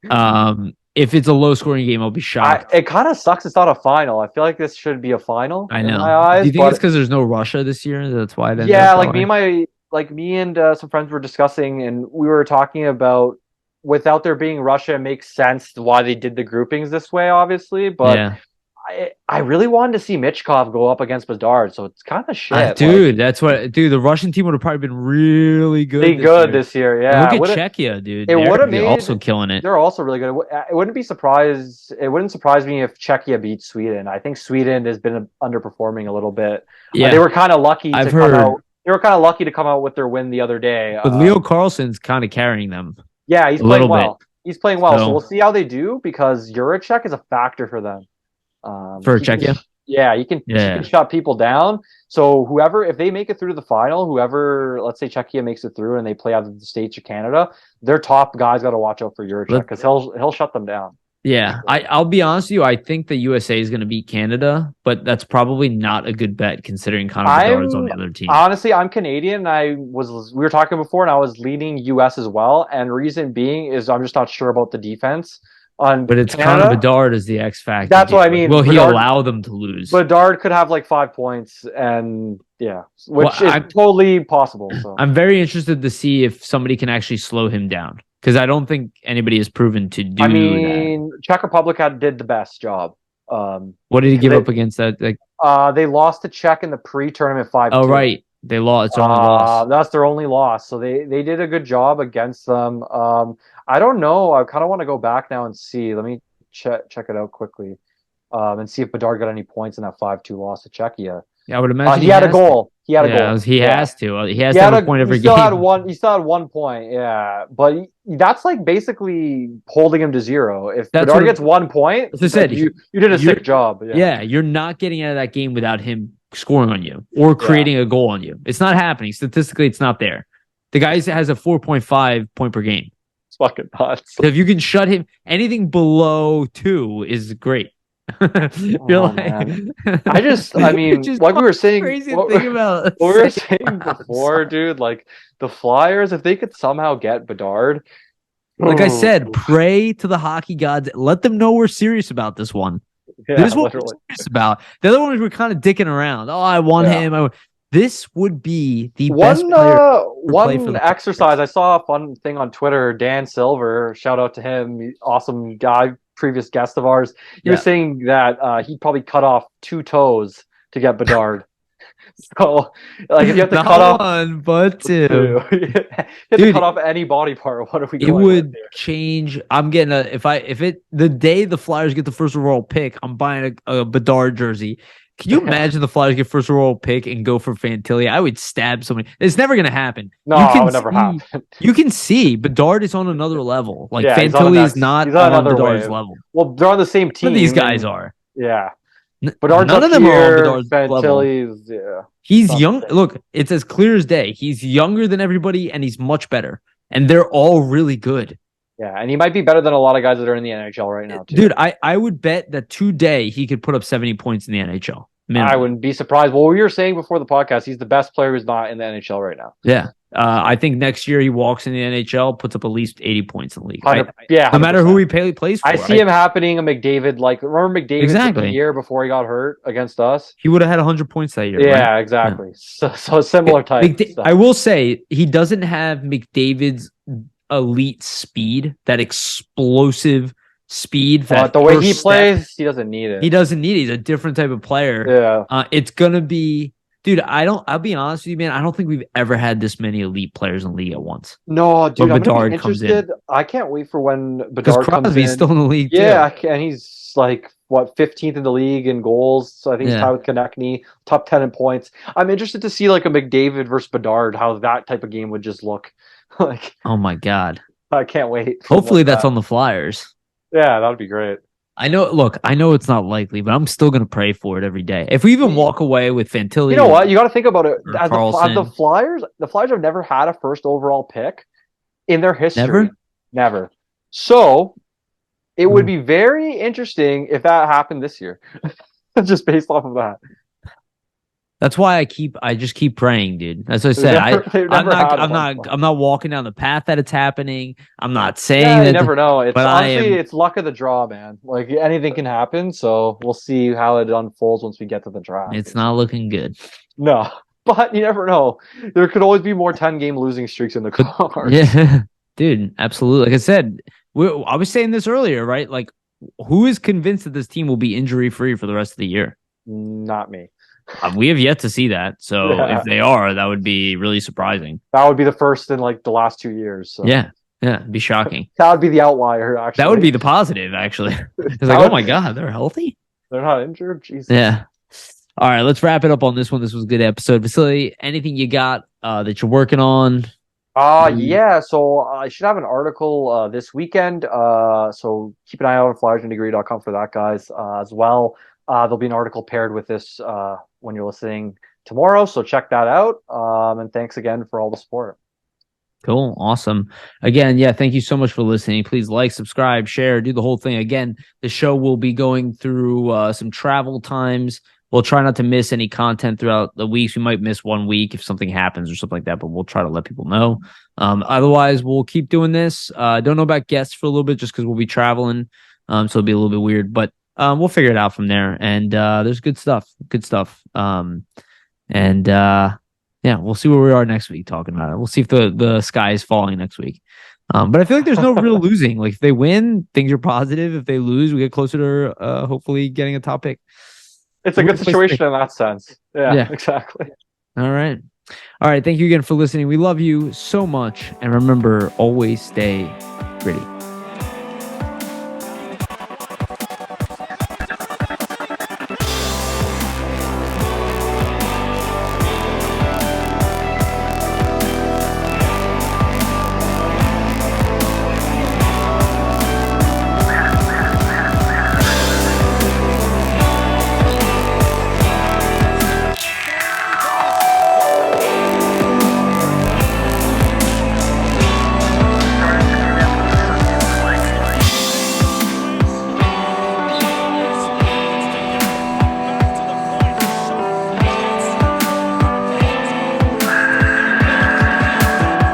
If it's a low scoring game, I'll be shocked. It kind of sucks. It's not a final. I feel like this should be a final I in my know. Do eyes, you think it's but because there's no Russia this year? That's why it ended yeah, up that way. me and some friends were discussing, and we were talking about without there being Russia, it makes sense why they did the groupings this way, obviously. But Yeah. I really wanted to see Michkov go up against Bedard, so it's kind of shit. Like Dude, the Russian team would have probably been really good they this good year. this year. And Yeah, look at Czechia, dude. it They're would have made. also killing it. They're also really good. It wouldn't be surprised. It wouldn't surprise me if Czechia beat Sweden. I think Sweden has been underperforming a little bit. They Yeah, were kind of lucky I've to come heard. out. They were kind of lucky to come out with their win the other day. But Leo Carlson's kind of carrying them Yeah, he's a playing little bit. well. He's playing well. So So we'll see how they do because Juracek is a factor for them. for He can, Czechia, yeah, he can yeah. shut people down. So whoever, if they make it through to the final, whoever, let's say Czechia makes it through and they play out of the states of Canada, their top guys got to watch out for Juracek Let, because he'll shut them down. yeah, I'll be honest with you. I think the USA is going to beat Canada, but that's probably not a good bet considering Connor Bedard's on I'm the other team. honestly, I'm Canadian. We were talking before, and I was leaning US as well. And reason being is I'm just not sure about the defense on But it's Connor Canada. Bedard is the X factor That's here. what I Like, mean. will he allow them to lose? Bedard could have like 5 points, and yeah, Well, which is totally possible. So I'm very interested to see if somebody can actually slow him down because I don't think anybody has proven to do I that. mean, Czech Republic did the best job. What did he give They up against that? Like, they lost to Czech in the pre-tournament 5-2. oh right, they lost. It's their only loss. That's their only loss. So they did a good job against them. I don't know. I kind of want to go back now and see. Let me check it out quickly. And see if Bedard got any points in that 5-2 loss to Czechia. Yeah, I would imagine He had a has goal. He had a Yeah, goal. he Yeah. has to. He has to have a point every he still game. had one. He still had 1 point. Yeah, but that's like basically holding him to zero. If That's Bedard what gets 1 point, As I said, you did a sick job. Yeah. Yeah, you're not getting out of that game without him scoring on you or creating a goal on you. It's not happening. Statistically, it's not there. The guy has a 4.5 point per game. It's fucking nuts. So if you can shut him, anything below 2 is great. You're I mean, just like we were saying, crazy to think about. what we were saying before, dude, like the Flyers, if they could somehow get Bedard, Like I said, pray to the hockey gods. Let them know we're serious about this one. yeah, This is what literally. we're serious about. The other ones were kind of dicking around. Oh, I want him. This would be the best player. One exercise. I saw a fun thing on Twitter. Dan Silver, shout out to him, awesome guy, previous guest of ours. He was saying that he'd probably cut off 2 toes to get Bedard. So, like, if you have to Not cut off one, but 2. you have to cut off any body part. What are we? It would change. I'm getting the day the Flyers get the first overall pick, I'm buying a Bedard jersey. Can you imagine the Flyers get first overall pick and go for Fantilli? I would stab somebody. It's never going to happen. No, it would never happen. You can see Bedard is on another level. Like Fantilli is not on Bedard's level. Well, they're on the same team. But these guys are. Yeah. Bedard's none of them are on Bedard's Fantilli's, level. He's young. Look, it's as clear as day. He's younger than everybody, and he's much better. and they're all really good. Yeah, and he might be better than a lot of guys that are in the NHL right now, too. Dude, I would bet that today he could put up 70 points in the NHL. Minimum. I wouldn't be surprised. Well, we were saying before the podcast, he's the best player who's not in the NHL right now. Yeah. I think next year he walks in the NHL, puts up at least 80 points in the league. Yeah, 100%. No matter who he plays for. I see him happening a McDavid. Like, remember McDavid the year before he got hurt against us? He would have had 100 points that year. Yeah, right? Exactly. Yeah. So similar type. I will say he doesn't have McDavid's elite speed, that explosive speed. That the way he plays, he doesn't need it. He doesn't need it. He's a different type of player. Yeah. It's going to be... Dude, I'll be honest with you, man. I don't think we've ever had this many elite players in the league at once. No, dude, when Bedard comes in. I can't wait for when Bedard comes in. Crosby's still in the league, yeah, too. And he's like, 15th in the league in goals. So I think he's tied with Konechny, top 10 in points. I'm interested to see like a McDavid versus Bedard, how that type of game would just look. Like, oh my God. I can't wait. Hopefully that's on the Flyers. Yeah, that would be great. I know it's not likely, but I'm still going to pray for it every day. If we even walk away with Fantilli. You know what? You got to think about it. As the Flyers have never had a first overall pick in their history. Never. So it would be very interesting if that happened this year. Just based off of that. That's why I just keep praying, dude. As I said, I'm not walking down the path that it's happening. I'm not saying that. You never know. It's honestly, it's luck of the draw, man. Like anything can happen. So we'll see how it unfolds once we get to the draft. It's not looking good. No, but you never know. There could always be more 10-game losing streaks in the cards. Yeah, dude, absolutely. Like I said, I was saying this earlier, right? Like, who is convinced that this team will be injury free for the rest of the year? Not me. We have yet to see that. So if they are, that would be really surprising. That would be the first in like the last 2 years. So. Yeah. It'd be shocking. That would be the outlier, actually. That would be the positive, actually. It's like, oh my God, they're healthy? They're not injured? Jesus. Yeah. All right, let's wrap it up on this one. This was a good episode. Vasili, anything you got that you're working on? Yeah, so I should have an article this weekend. So keep an eye out on flyersanddegree.com for that, guys, as well. There'll be an article paired with this when you're listening tomorrow, so check that out. And thanks again for all the support. Cool. Awesome. Again, thank you so much for listening. Please like, subscribe, share, do the whole thing. Again, the show will be going through some travel times. We'll try not to miss any content throughout the weeks. We might miss 1 week if something happens or something like that, but we'll try to let people know. Otherwise, we'll keep doing this. Don't know about guests for a little bit just because we'll be traveling. So it'll be a little bit weird, but we'll figure it out from there. And there's good stuff. We'll see where we are next week talking about it. We'll see if the sky is falling next week. But I feel like there's no real losing. Like if they win, things are positive. If they lose, we get closer to hopefully getting a top pick. It's a good situation in that sense. Yeah, exactly. All right. Thank you again for listening. We love you so much. And remember, always stay gritty.